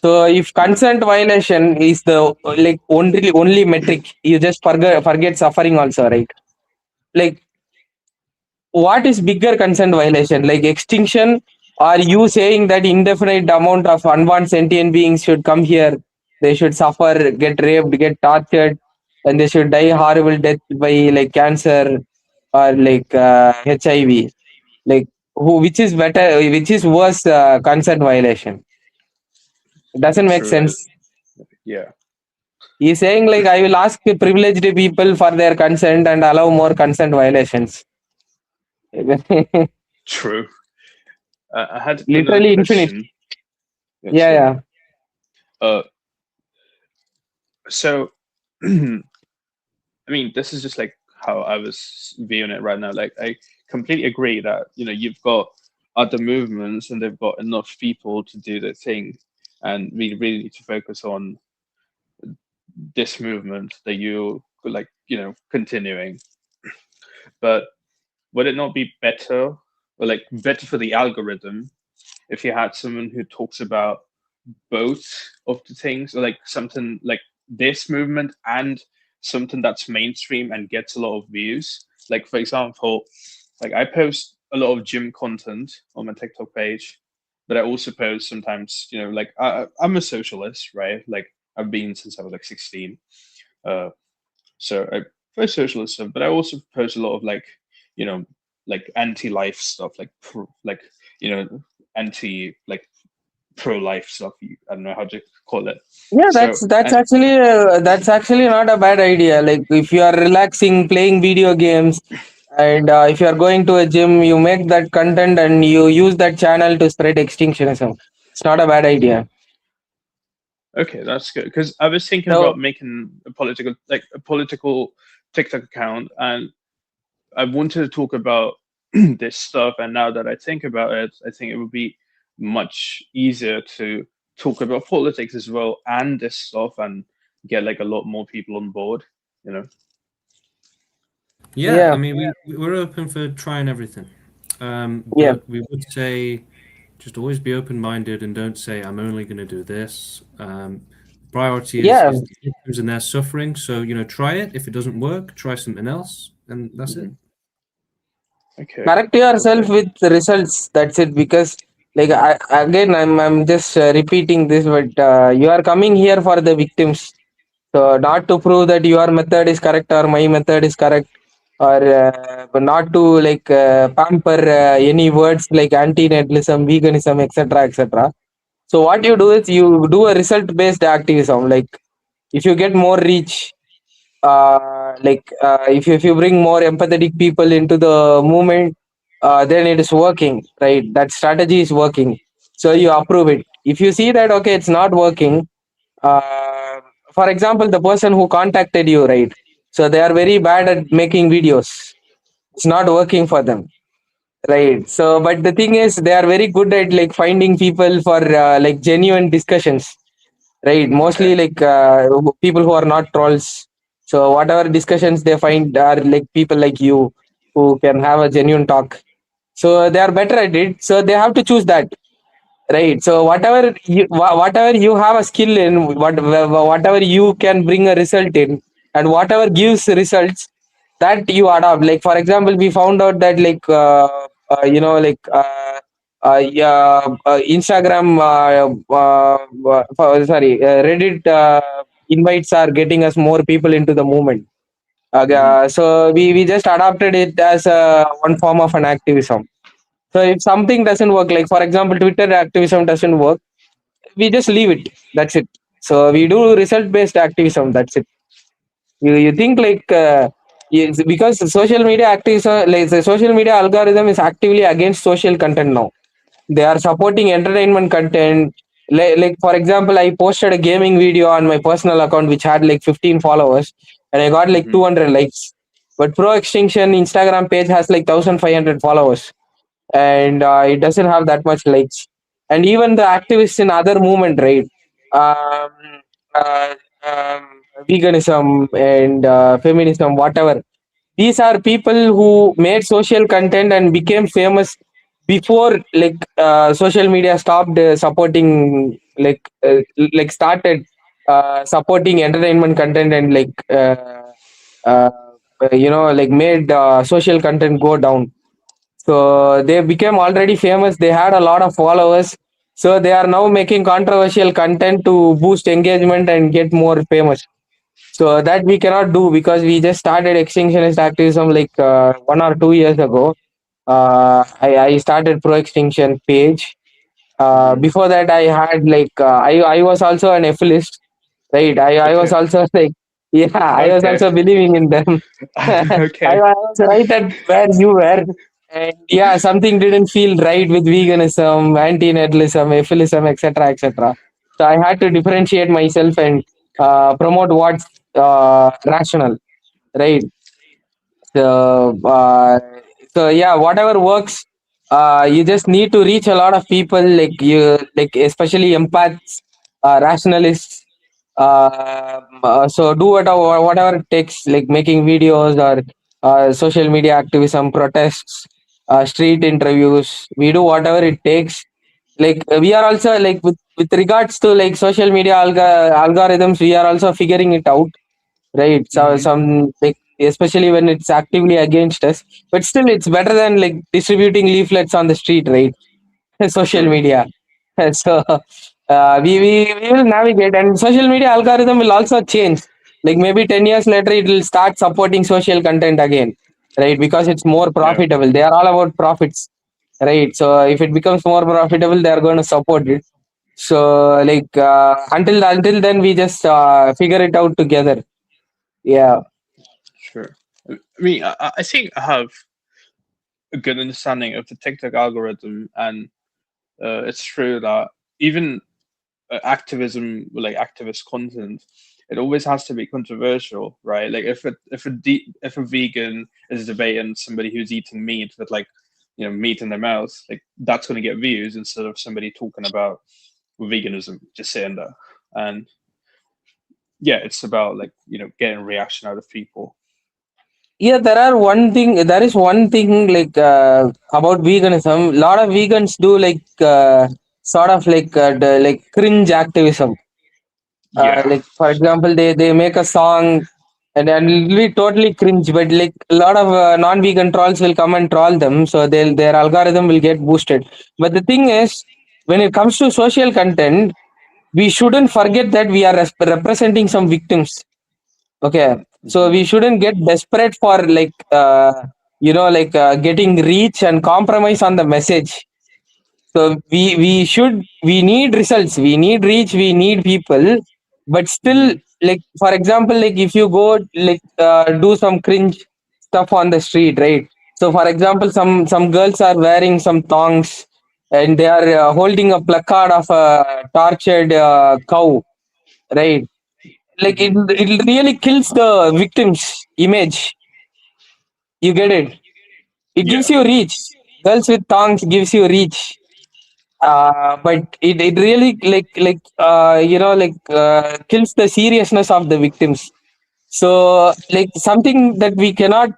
So if consent violation is the like only metric, you just forget suffering also, right? Like, what is bigger consent violation, like extinction, or you saying that indefinite amount of unborn sentient beings should come here, they should suffer, get raped, get tortured, and they should die horrible death by like cancer or like HIV, like who, which is better, which is worse, consent violation? It doesn't make True. sense. Yeah. He's saying like, I will ask the privileged people for their consent and allow more consent violations. True. I had another Literally infinite. question. Yeah. So, I mean, this is just like how I was viewing it right now. Like, I completely agree that you've got other movements and they've got enough people to do their thing, and we really need to focus on this movement that you like, continuing. But would it not be better, or like better for the algorithm, if you had someone who talks about both of the things, or like something like this movement and something that's mainstream and gets a lot of views? Like, for example, like I post a lot of gym content on my TikTok page, but I also post sometimes, like I'm a socialist, right? Like I've been since I was like 16. So I post socialist stuff, but I also post a lot of like, like anti-life stuff, like anti like pro-life stuff. I don't know how to call it. Yeah, So that's actually not a bad idea. Like if you are relaxing, playing video games, and if you are going to a gym, you make that content and you use that channel to spread extinctionism. It's not a bad idea. okay, that's good, because I was thinking So about making a political TikTok account, and I wanted to talk about this stuff. And now that I think about it, I think it would be much easier to talk about politics as well and this stuff, and get like a lot more people on board. You know. Yeah, I yeah, mean, we're open for trying everything. yeah, But we would say just always be open-minded and don't say, I'm only going to do this. Priority yeah. is the victims and their suffering. So, try it. If it doesn't work, try something else, and that's it. Okay. Correct yourself with results. That's it. Because like again, I'm just repeating this, but you are coming here for the victims. So not to prove that your method is correct or my method is correct, or but not to like pamper any words like anti-natalism, veganism, etc., etc. So what you do is you do a result-based activism. Like if you get more reach, if you bring more empathetic people into the movement, then it is working, right? That strategy is working. So you approve it. If you see that okay, it's not working, uh, for example, the person who contacted you, right? So they are very bad at making videos. It's not working for them, right? So, but the thing is, they are very good at like finding people for like genuine discussions, right? Mostly Okay. like people who are not trolls. So whatever discussions they find are like people like you who can have a genuine talk. So they are better at it. So they have to choose that. Right. So whatever you have a skill in, whatever you can bring a result in, and whatever gives results, that you adopt. Like for example, we found out that like yeah, Instagram, Reddit invites are getting us more people into the movement. Hmm. So we just adopted it as one form of an activism. So if something doesn't work, like for example, Twitter activism doesn't work, we just leave it. That's it. So we do result based activism. That's it. You think like it's because the social media activism, like the social media algorithm is actively against social content now. They are supporting entertainment content. Like for example, I posted a gaming video on my personal account which had like 15 followers, and I got like Hmm. 200 likes. but Pro Extinction Instagram page has like 1,500 followers, and it doesn't have that much likes. And even the activists in other movement, right? Um, uh, Veganism and feminism, whatever. These are people who made social content and became famous before social media stopped supporting started supporting entertainment content and uh, made social content go down. So they became already famous. They had a lot of followers. So they are now making controversial content to boost engagement and get more famous. So that we cannot do because we just started extinctionist activism 1 or 2 years ago. I started Pro Extinction page. Before that, I had I was also an affiliate, right? I was Okay. also yeah, I was Okay. also believing in them. I Okay. was right at where you were. And yeah, something didn't feel right with veganism, anti-natalism, affiliism, etc., etc. So I had to differentiate myself and promote what's rational, right? So, yeah, whatever works, you just need to reach a lot of people, especially empaths, rationalists. So do whatever it takes, like making videos or social media activism, protests, street interviews. We do whatever it takes. We are also with regards to social media algorithms. We are also figuring it out, right? So Hmm. some especially when it's actively against us, but still it's better than distributing leaflets on the street, right? Social True. media. So we will navigate, and social media algorithm will also change. Like maybe 10 years later it will start supporting social content again, right? Because it's more Yeah. profitable. They are all about profits, right? So if it becomes more profitable, they are going to support it. So until then we just figure it out together. Yeah. Sure. I mean, I think I have a good understanding of the TikTok algorithm, and it's true that even activism, like activist content, it always has to be controversial, right? Like if a vegan is debating somebody who's eating meat with meat in their mouth, like that's going to get views instead of somebody talking about veganism just saying that. And yeah, it's about getting reaction out of people. Yeah, there is one thing about veganism. A lot of vegans do sort of cringe activism. Yeah. For example, they make a song and it'll be totally cringe, but a lot of non-vegan trolls will come and troll them, so their algorithm will get boosted. But the thing is, when it comes to social content, we shouldn't forget that we are representing some victims. Okay, so Hmm. we shouldn't get desperate for getting reach and compromise on the message. So we need results, we need reach, we need people, but still, Hmm. for example, if you go do some cringe stuff on the street, right? So for example, some girls are wearing some thongs and they are holding a placard of a tortured cow, right? Hmm. It really kills the victim's image. You get it? It gives Yeah. you reach. Girls with thongs gives you reach. But it really kills the seriousness of the victims. So something that we cannot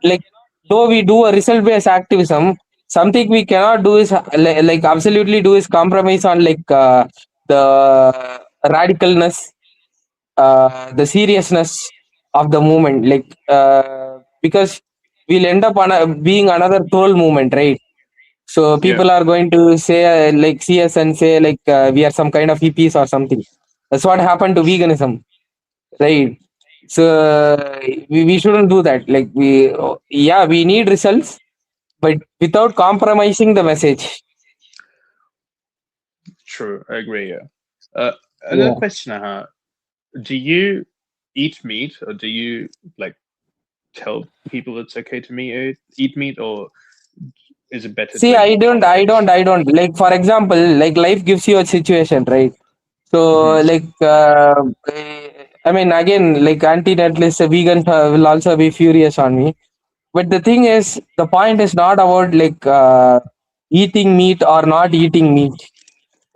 though we do a result based activism, something we cannot do is absolutely do is compromise on the radicalness, the seriousness of the movement, because we'll end up being another troll movement, right? So Yeah. people are going to say see us and say we are some kind of hippies or something. That's what happened to veganism, right? So we shouldn't do that. Yeah, we need results, but without compromising the message. True. I agree. Yeah. Uh, Another Yeah. question I have: do you eat meat, or do you like tell people it's okay to eat meat, or is it better to See, ignore politics? I don't. Like, for example, life gives you a situation, right? So, Hmm. I mean, again, anti-natalist vegans will also be furious on me. but the thing is, the point is not about like eating meat or not eating meat,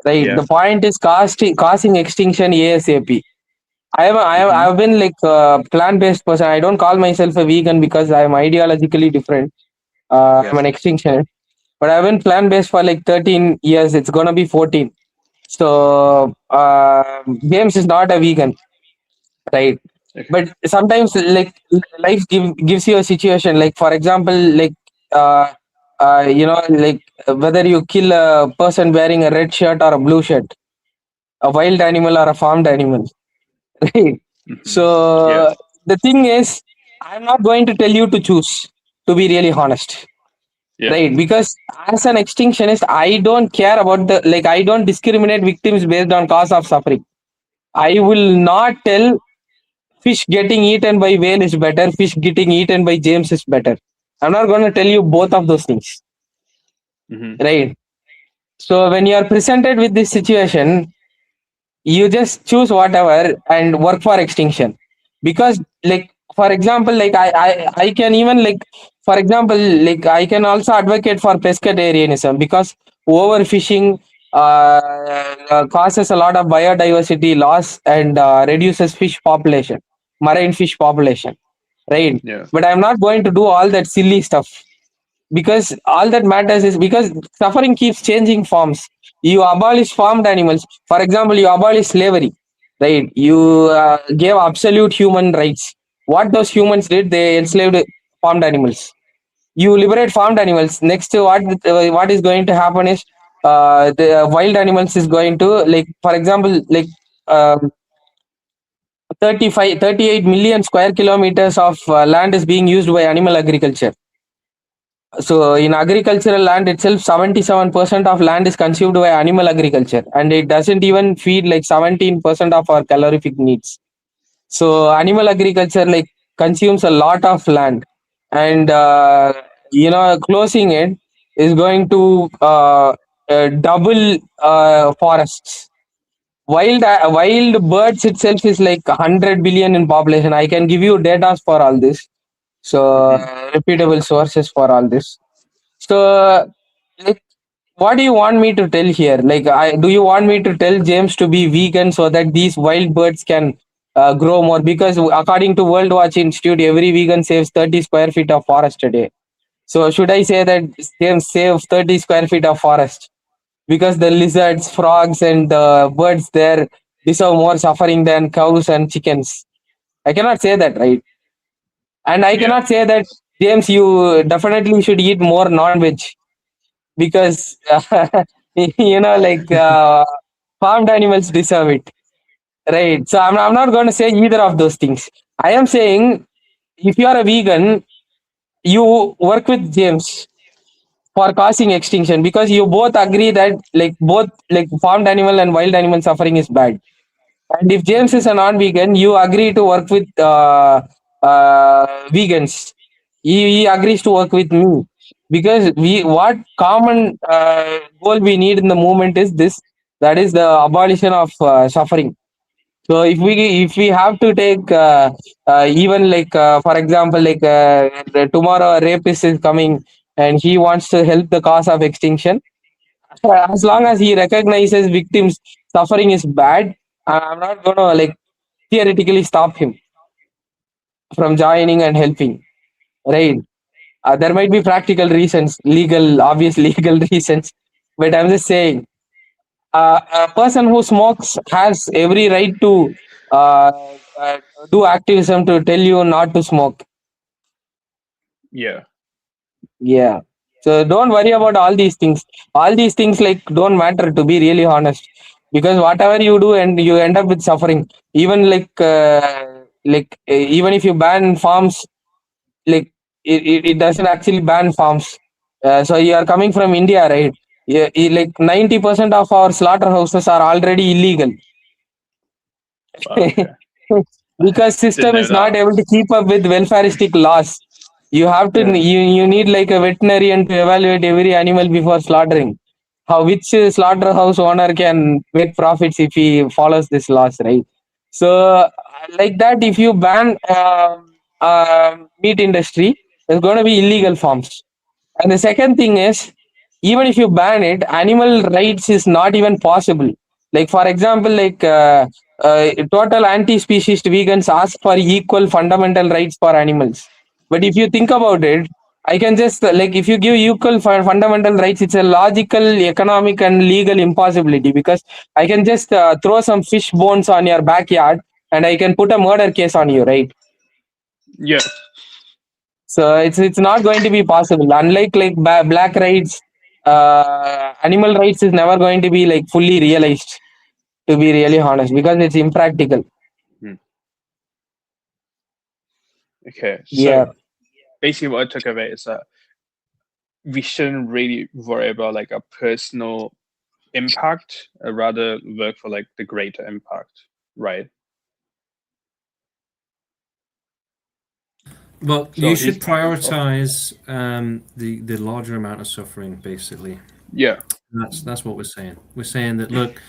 right? Yeah. The point is causing extinction ASAP. Hmm. I've been like a plant-based person. I don't call myself a vegan because I'm ideologically different. Yeah. I'm an extinction, but I've been plant-based for like 13 years. It's gonna be 14. So James is not a vegan, right? Okay. But sometimes like life gives you a situation. Like for example, like uh, like whether you kill a person wearing a red shirt or a blue shirt, a wild animal or a farmed animal. Right. Hmm. Yeah. So the thing is, I'm not going to tell you to choose, to be really honest. Yeah. Right. Because as an extinctionist, I don't care about I don't discriminate victims based on cause of suffering. I will not tell fish getting eaten by whale is better, fish getting eaten by James is better. I'm not going to tell you both of those things. Hmm. Right. So when you are presented with this situation, you just choose whatever and work for extinction, because like for example I can even like for example like I can also advocate for pescatarianism, because overfishing causes a lot of biodiversity loss and reduces fish population, marine fish population, right? Yeah. But I'm not going to do all that silly stuff, because all that matters is because suffering keeps changing forms. You abolish farmed animals, for example, you abolish slavery, right? You gave absolute human rights. What those humans did, they enslaved farmed animals. You liberate farmed animals, next to what is going to happen is the wild animals is going to, like for example, like um 38 million square kilometers of land is being used by animal agriculture. So in agricultural land itself, 77% of land is consumed by animal agriculture, and it doesn't even feed like 17% of our calorific needs. So animal agriculture like consumes a lot of land, and closing it is going to double forests. Wild birds itself is like 100 billion in population. I can give you data for all this. So Hmm. reputable sources for all this. So, like, what do you want me to tell here? Do you want me to tell James to be vegan so that these wild birds can grow more? Because according to World Watch Institute, every vegan saves 30 square feet of forest a day. So, should I say that James save 30 square feet of forest? Because the lizards, frogs, and the birds there deserve more suffering than cows and chickens. I cannot say that, right? And I Yeah. cannot say that, James, you definitely should eat more non-veg, because farmed animals deserve it, right? So I'm not going to say either of those things. I am saying, if you are a vegan, you work with James for causing extinction, because you both agree that like both like farmed animal and wild animal suffering is bad. And if James is Hmm. a non-vegan, you agree to work with vegans. He agrees to work with me, because we what common goal we need in the movement is this, that is the abolition of suffering. So if we have to take even like for example tomorrow a rapist is coming and he wants to help the cause of extinction, as long Hmm. as he recognizes victims suffering is bad, I'm not gonna like theoretically stop him from joining and helping, right? There might be practical reasons, legal, obvious legal reasons, but I'm just saying, a person who smokes has every right to uh, uh, do activism to tell you not to smoke. Yeah. Yeah. So don't worry about all these things. All these things like don't matter, to be really honest, because whatever you do and you end up with suffering. Even even if you ban farms, like it doesn't actually ban farms. So you are coming from India, right? Yeah, like 90% of our slaughterhouses are already illegal. Wow, okay. Because Didn't system know is not that. able to keep up with welfareistic laws. You have to Yeah. you need like a veterinarian to evaluate every animal before slaughtering. How which slaughterhouse owner can make profits if he follows this laws, right? So like that, if you ban meat industry, There's going to be illegal farms. And the second thing is, even if you ban it, animal rights is not even possible. Like for example, total anti-speciesist vegans ask for equal fundamental rights for animals. But if you think about it, I can just like if you give equal fundamental rights, it's a logical, economic, and legal impossibility because I can just throw some fish bones on your backyard and I can put a murder case on you, right? Yeah. So it's not going to be possible. Unlike like black rights, animal rights is never going to be like fully realized. To be really honest, because it's impractical. Okay. Yeah. So basically, what I took of it is that we shouldn't really worry about like a personal impact, rather work for like the greater impact, right? Well, So you should prioritize the larger amount of suffering, basically. Yeah. That's what we're saying. We're saying that look,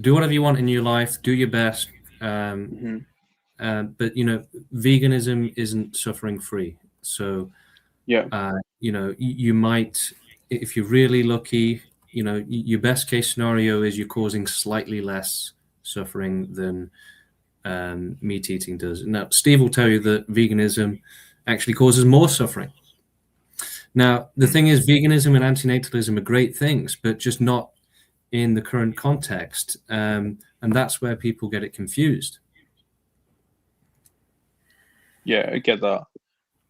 do whatever you want in your life, do your best, but veganism isn't suffering free. So Yeah. you might, if you're really lucky, your best case scenario is you're causing slightly less suffering than meat eating does. Now, Steve will tell you that veganism actually causes more suffering. Now, the thing is, veganism and antinatalism are great things, but just not in the current context. And that's where people get it confused. Yeah, I get that.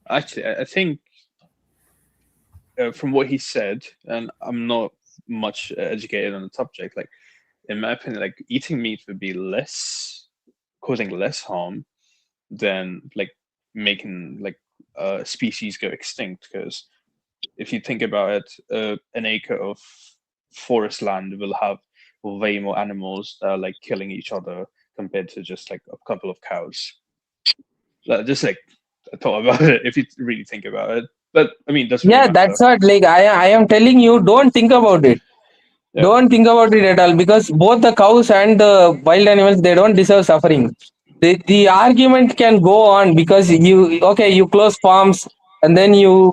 Actually, I think from what he said, and I'm not much educated on the subject, like in my opinion, like eating meat would be causing less harm than like making like a species go extinct. Because if you think about it, an acre of forest land will have way more animals that are like killing each other compared to just like a couple of cows. Just like a thought about it, if you really think about it. But I mean, doesn't really Yeah, matter. that's what like I am telling you, don't think about it. Yeah. Don't think about it at all because both the cows and the wild animals, they don't deserve suffering. The argument can go on because you close farms and then you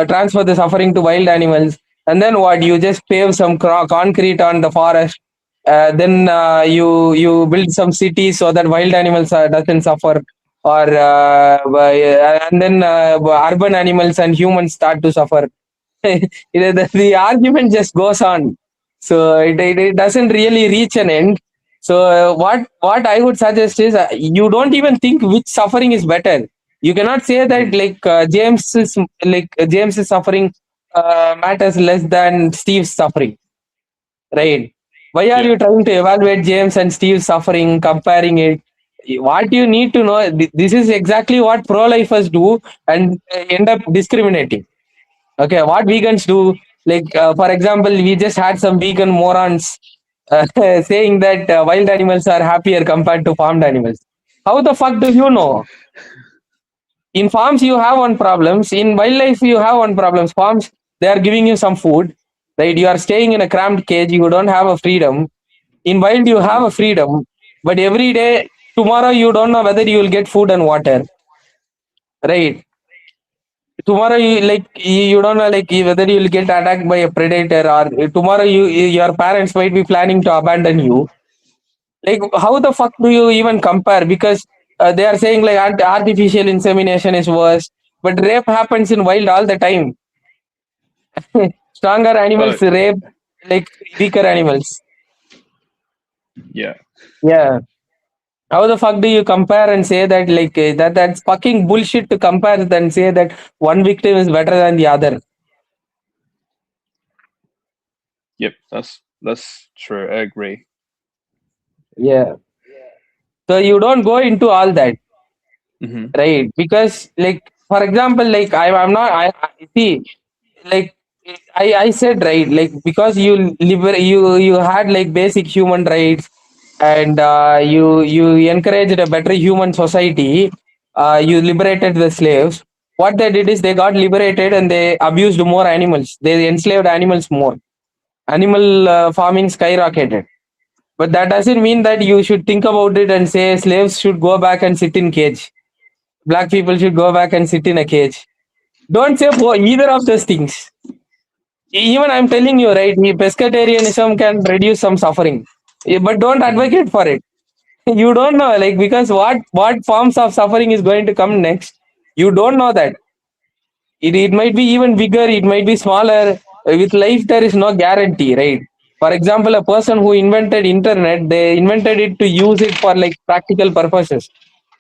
transfer the suffering to wild animals, and then what, you just pave some concrete on the forest, then you build some cities so that wild animals doesn't suffer, or and then urban animals and humans start to suffer. The argument just goes on, so it doesn't really reach an end. So what I would suggest is you don't even think which suffering is better. You cannot say that like James's suffering matters less than Steve's suffering, right? Why are Yeah. you trying to evaluate James and Steve's suffering, comparing it? What you need to know, this is exactly what pro-lifers do and end up discriminating. Okay, what vegans do, like for example, we just had some vegan morons saying that wild animals are happier compared to farmed animals. How the fuck do you know? In farms you have one problems, in wildlife you have one problems. Farms, they are giving you some food, right? You are staying in a cramped cage, you don't have a freedom. In wild you have a freedom, but every day, tomorrow you don't know whether you will get food and water, right? Tomorrow you don't know like whether you will get attacked by a predator, or tomorrow your parents might be planning to abandon you. Like how the fuck do you even compare? Because they are saying like artificial insemination is worse, but rape happens in wild all the time. Stronger animals rape like weaker animals. Yeah. How the fuck do you compare and say that like that's fucking bullshit to compare and say that one victim is better than the other? Yep, that's true. I agree. Yeah. So you don't go into all that, right? Because like for example, like I'm not I see like I said, right, like because you had like basic human rights, and you encouraged a better human society. You liberated the slaves. What they did is they got liberated and they abused more animals. They enslaved animals more. Animal farming skyrocketed. But that doesn't mean that you should think about it and say slaves should go back and sit in cage. Black people should go back and sit in a cage. Don't say either of those things. Even I'm telling you, right? Pescatarianism can reduce some suffering, but don't advocate for it. You don't know, like, because what forms of suffering is going to come next. You don't know that. It might be even bigger. It might be smaller. With life, there is no guarantee, right? For example, a person who invented internet, they invented it to use it for like practical purposes.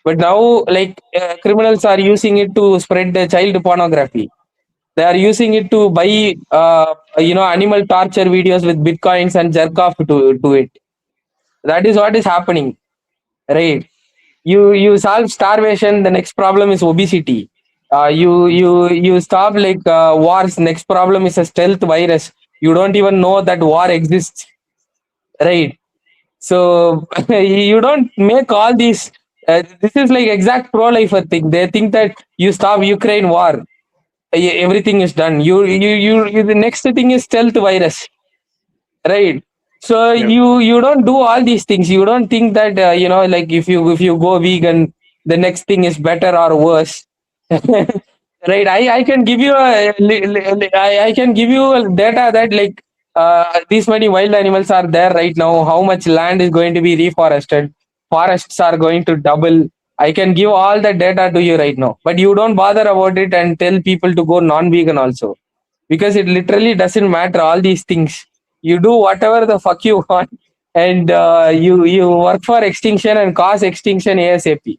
But now, like, criminals are using it to spread the child pornography. They are using it to buy, animal torture videos with bitcoins and jerk off to it. That is what is happening, right? You solve starvation, the next problem is obesity. You stop like wars, next problem is a stealth virus. You don't even know that war exists, right? So you don't make all these. This is like exact pro-lifer thing. They think that you stop Ukraine war, everything is done. The next thing is stealth virus, right? So Yep. you don't do all these things. You don't think that like if you go vegan, the next thing is better or worse. Right? I can give you I can give you data that like these many wild animals are there right now. How much land is going to be reforested? Forests are going to double. I can give all the data to you right now, but you don't bother about it and tell people to go non-vegan also, because it literally doesn't matter. All these things, you do whatever the fuck you want, and you work for extinction and cause extinction ASAP.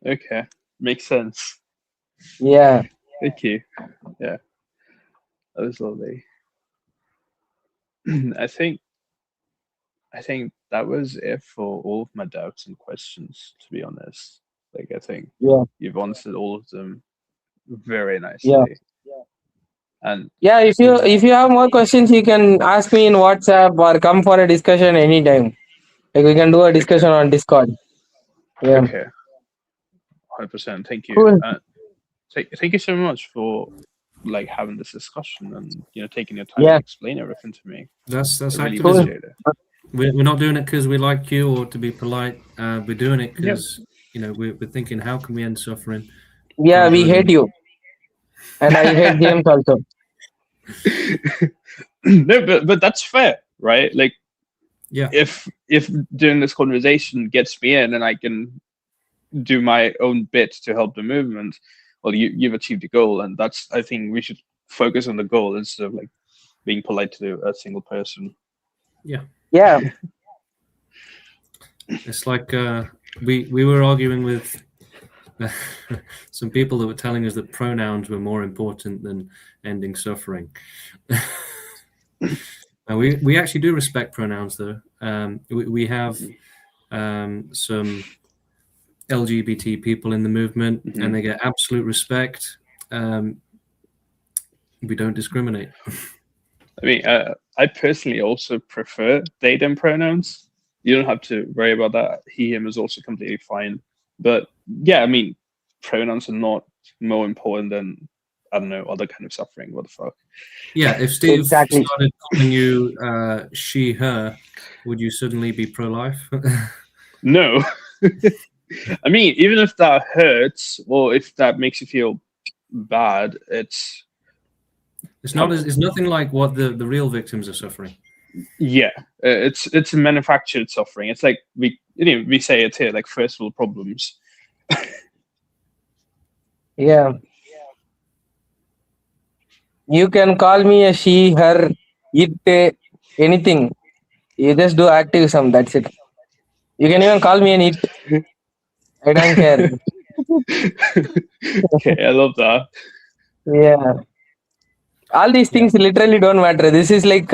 Okay, makes sense. Yeah. Thank you. Yeah, that was lovely. I think that was it for all of my doubts and questions. To be honest, like I think Yeah. you've answered all of them very nicely. Yeah. And Yeah, if you have more questions, you can ask me in WhatsApp or come for a discussion anytime. Like we can do a discussion on Discord. Yeah. okay, 100%. Thank you. Cool. Thank you so much for like having this discussion and taking your time Yeah. to explain everything to me. That's I really activism. appreciate it. We're not doing it because we like you or to be polite. We're doing it Yep. because we're thinking, how can we end suffering? Yeah, for we good hate and- you. And I hate James also. No, but that's fair, right? Like, Yeah. if doing this conversation gets me in and I can do my own bit to help the movement, well, you've achieved your goal, and that's, I think we should focus on the goal instead of like being polite to a single person. Yeah. Yeah. It's like we were arguing with some people that were telling us that pronouns were more important than ending suffering. We actually do respect pronouns, though. We have some LGBT people in the movement, and they get absolute respect. We don't discriminate. I mean, I personally also prefer they them pronouns. You don't have to worry about that. He him is also completely fine. But yeah, I mean, pronouns are not more important than, I don't know, other kind of suffering. What the fuck? Yeah, if Steve Exactly. started calling you she, her, would you suddenly be pro-life? No. I mean, even if that hurts or if that makes you feel bad, it's It's nothing like what the real victims are suffering. yeah, it's manufactured suffering. It's like we say it here, like first world problems. Yeah. You can call me a she, her, it, anything. You just do activism. That's it. You can even call me an it. I don't care. Okay, I love that. Yeah. All these things literally don't matter. This is like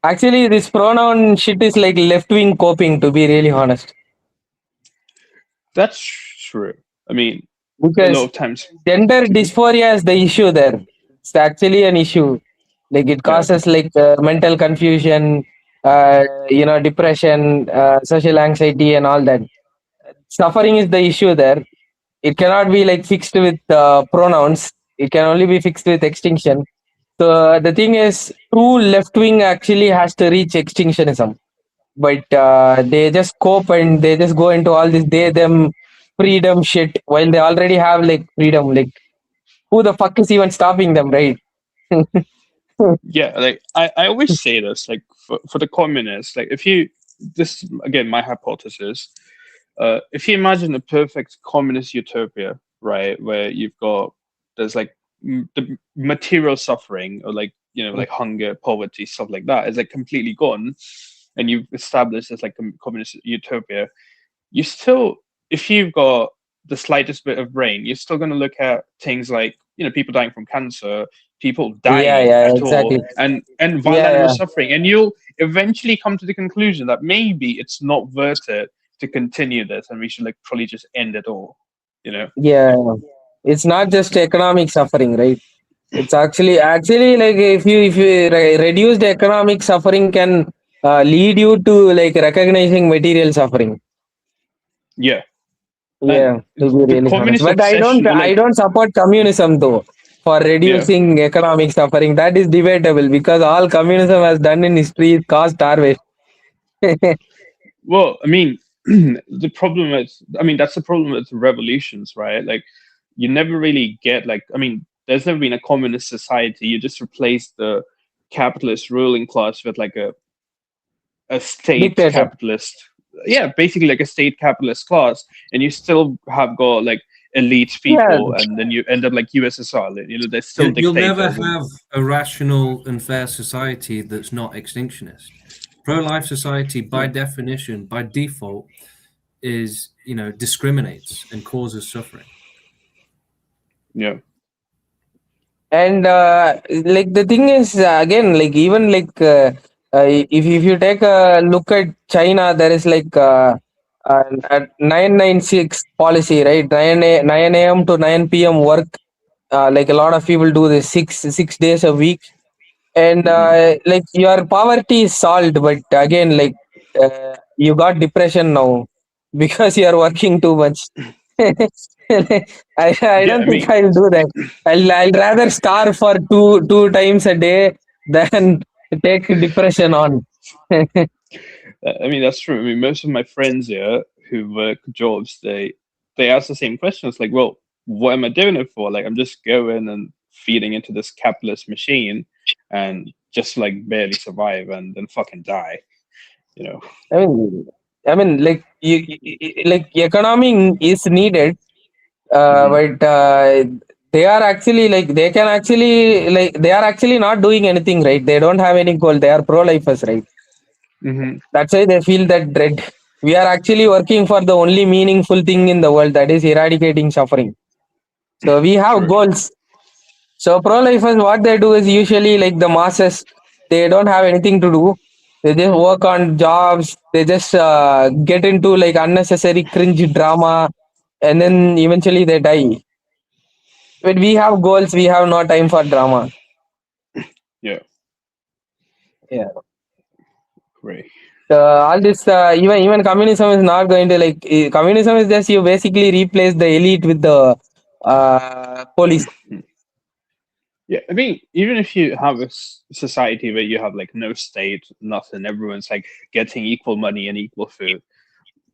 actually this pronoun shit is like left wing coping, to be really honest. That's true. I mean, a Because lot of times. gender dysphoria is the issue there. It's actually an issue. Like it causes like mental confusion, depression, social anxiety, and all that. Suffering is the issue there. It cannot be like fixed with pronouns. It can only be fixed with extinction. So the thing is, true left wing actually has to reach extinctionism, but they just cope and they just go into all this they them freedom shit while they already have like freedom. Like, who the fuck is even stopping them, right? Yeah, like I always say this, like for the communists, like if you this again my hypothesis, if you imagine a perfect communist utopia, right, where you've got there's like the material suffering or like like hunger, poverty, stuff like that is like completely gone, and you've established this like a communist utopia, you still, if you've got the slightest bit of brain, you're still going to look at things like people dying from cancer, people Yeah, dying yeah, at all, exactly. and wild Yeah, animal yeah, suffering, and you'll eventually come to the conclusion that maybe it's not worth it to continue this, and we should like probably just end it all. You know? yeah. It's not just economic suffering, right? It's actually like if you reduce the economic suffering can lead you to like recognizing material suffering. Yeah. And Yeah, to be the really honest. communist But obsession with I like, don't support communism though for yeah. reducing economic suffering. That is debatable because all communism has done in history is caused starvation. Well, I mean, the problem is, I mean, that's the problem with revolutions, right? Like, you never really get like, I mean, there's never been a communist society. You just replace the capitalist ruling class with like a state Dictator. capitalist, yeah, basically like a state capitalist class, and you still have got like elite Yeah, people, and then you end up like USSR. There's still You'll never dictators, and have a rational and fair society that's not extinctionist. Pro-life society, by definition, by default, is discriminates and causes suffering. yeah, and like the thing is again like even like if you take a look at China, there is like at 996 policy, right? 9 a.m. to 9 p.m. work. Like a lot of people do this 6 days a week, and mhm. like your poverty is solved, but again like you got depression now because you are working too much. I Yeah. don't I think mean, I'll do that. I'll rather starve for two times a day than take depression on. I mean that's true. I mean, most of my friends here who work jobs, they ask the same questions. Like, well, what am I doing it for? Like, I'm just going and feeding into this capitalist machine, and just like barely survive and then fucking die. You know? I mean, like like economy is needed, Hmm. but they are actually like they can actually like they are actually not doing anything, right? They don't have any goal. They are pro-lifers, right? Hmm. That's why they feel that dread. We are actually working for the only meaningful thing in the world, that is eradicating suffering. So we have True. goals. So pro-lifers, what they do is usually like the masses, they don't have anything to do. They just work on jobs. They just get into like unnecessary cringe drama, and then eventually they die. When we have goals, we have no time for drama. Yeah. Yeah. Great. All this, even communism is not going to like. Communism is just you basically replace the elite with the police. Yeah, I mean, even if you have a society where you have like no state, nothing, everyone's like getting equal money and equal food,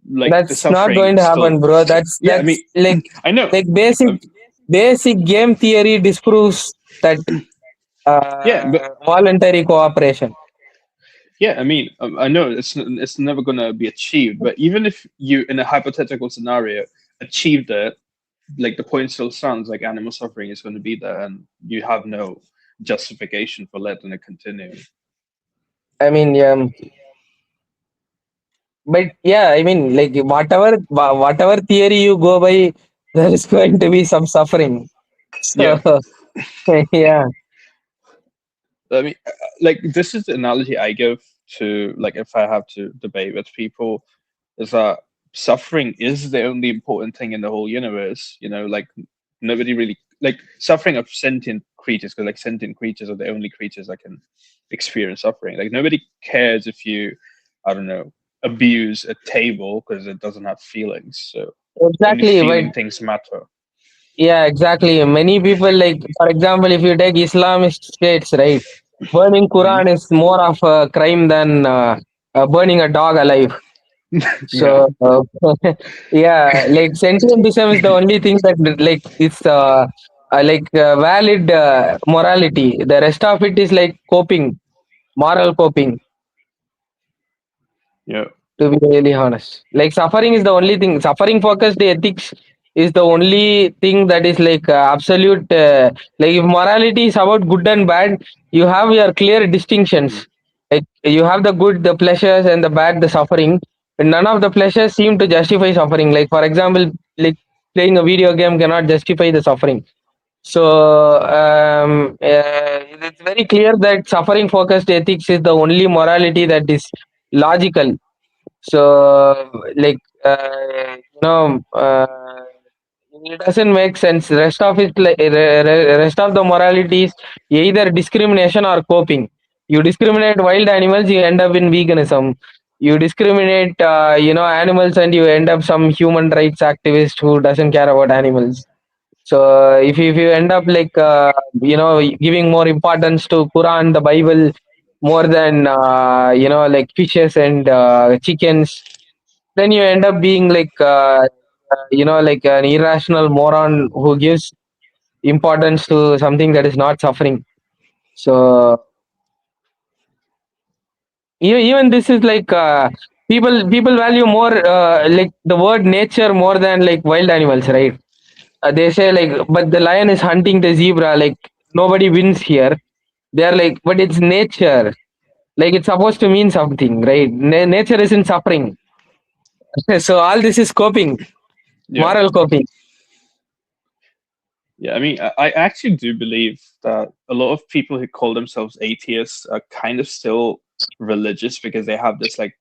like the That's not suffering going to still. happen, bro. That's Yeah, I mean, like I know. like basic Um, basic game theory disproves that yeah, but voluntary cooperation. yeah, I mean, I know it's never gonna be achieved. But even if you, in a hypothetical scenario, achieved it, like the point still stands. Like animal suffering is going to be there, and you have no justification for letting it continue. I mean, but yeah, I mean, like whatever theory you go by, there is going to be some suffering. So Yeah, yeah, I mean, like this is the analogy I give to like if I have to debate with people, is that suffering is the only important thing in the whole universe. Like nobody really like suffering of sentient creatures, because like sentient creatures are the only creatures that can experience suffering. Like nobody cares if you, I don't know, abuse a table because it doesn't have feelings. So only exactly. But feeling things matter. yeah, exactly. Many people, like for example, if you take Islamist states, right? Burning Hmm. Quran is more of a crime than burning a dog alive. So yeah, like sentimentism is the only thing that like it's valid morality. The rest of it is like coping, moral coping. Yeah. To be really honest, like suffering is the only thing. Suffering focused ethics is the only thing that is like absolute. Like if morality is about good and bad, you have your clear distinctions. Like you have the good, the pleasures, and the bad, the suffering. And none of the pleasures seem to justify suffering. Like for example, like playing a video game cannot justify the suffering. So it's very clear that suffering focused ethics is the only morality that is logical. So like it doesn't make sense. Rest of it, like rest of the moralities, either discrimination or coping. You discriminate wild animals, you end up in veganism. You discriminate animals, and you end up some human rights activist who doesn't care about animals. So if you end up like giving more importance to Quran, the Bible, more than like fishes and chickens, then you end up being like like an irrational moron who gives importance to something that is not suffering. So even this is like people value more like the word nature more than like wild animals, right? They say like, but the lion is hunting the zebra, like nobody wins here. They are like, but it's nature, like it's supposed to mean something, right? Nature isn't suffering. So all this is coping, Yeah. moral coping. Yeah, I mean, I actually do believe that a lot of people who call themselves atheists are kind of still religious because they have this like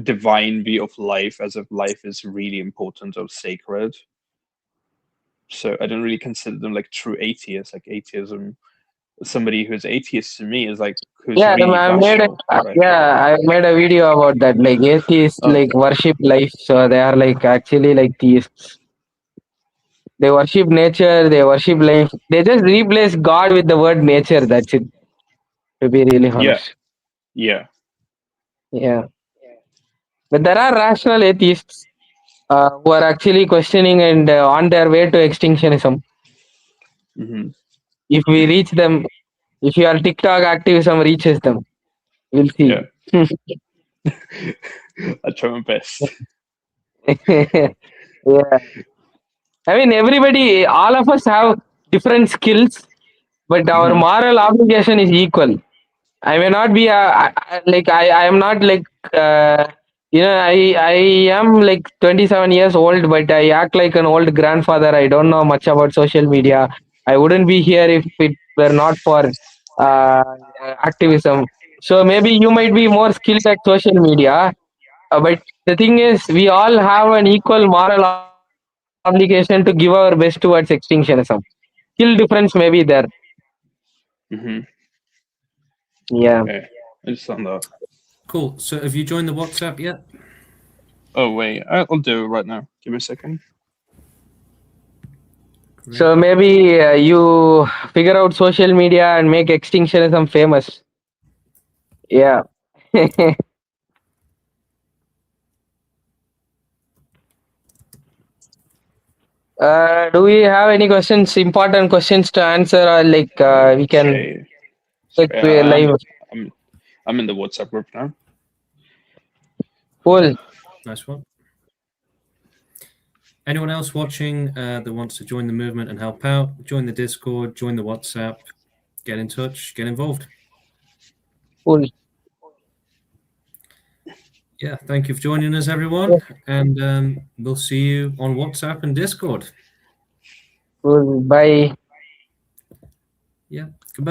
divine view of life as if life is really important or sacred. So I don't really consider them like true atheists. Like atheism, somebody who's atheist to me is like who's Yeah, really I made rational, right? I made a video about that. Like atheists like Okay. worship life, so they are like actually like theists. They worship nature, they worship life. They just replace God with the word nature. That's it. To be really Yeah. honest, Yeah. yeah. But there are rational atheists who are actually questioning and on their way to extinctionism. Hmm. If we reach them, if your TikTok activism reaches them, we'll see. Yeah. I try my best. Yeah. I mean, everybody, all of us have different skills, but our Hmm. moral obligation is equal. I may not be I am not like I am like 27 years old, but I act like an old grandfather. I don't know much about social media. I wouldn't be here if it were not for uh, activism. So maybe you might be more skilled at social media, but the thing is, we all have an equal moral obligation to give our best towards extinctionism. Skill difference may be there. Hmm. Yeah. Okay. I just found that. Cool. So have you joined the WhatsApp yet? Oh wait, I'll do it right now. Give me a second. Great. So maybe you figure out social media and make extinctionism famous. Yeah. Do we have any questions, important questions to answer, or like we can Okay. check Sorry, live? I'm I'm in the WhatsApp group now. Cool. Nice one. Anyone else watching that wants to join the movement and help out, join the Discord, join the WhatsApp, get in touch, get involved. Cool. Yeah, thank you for joining us, everyone. And we'll see you on WhatsApp and Discord. Cool. Bye. Yeah, goodbye.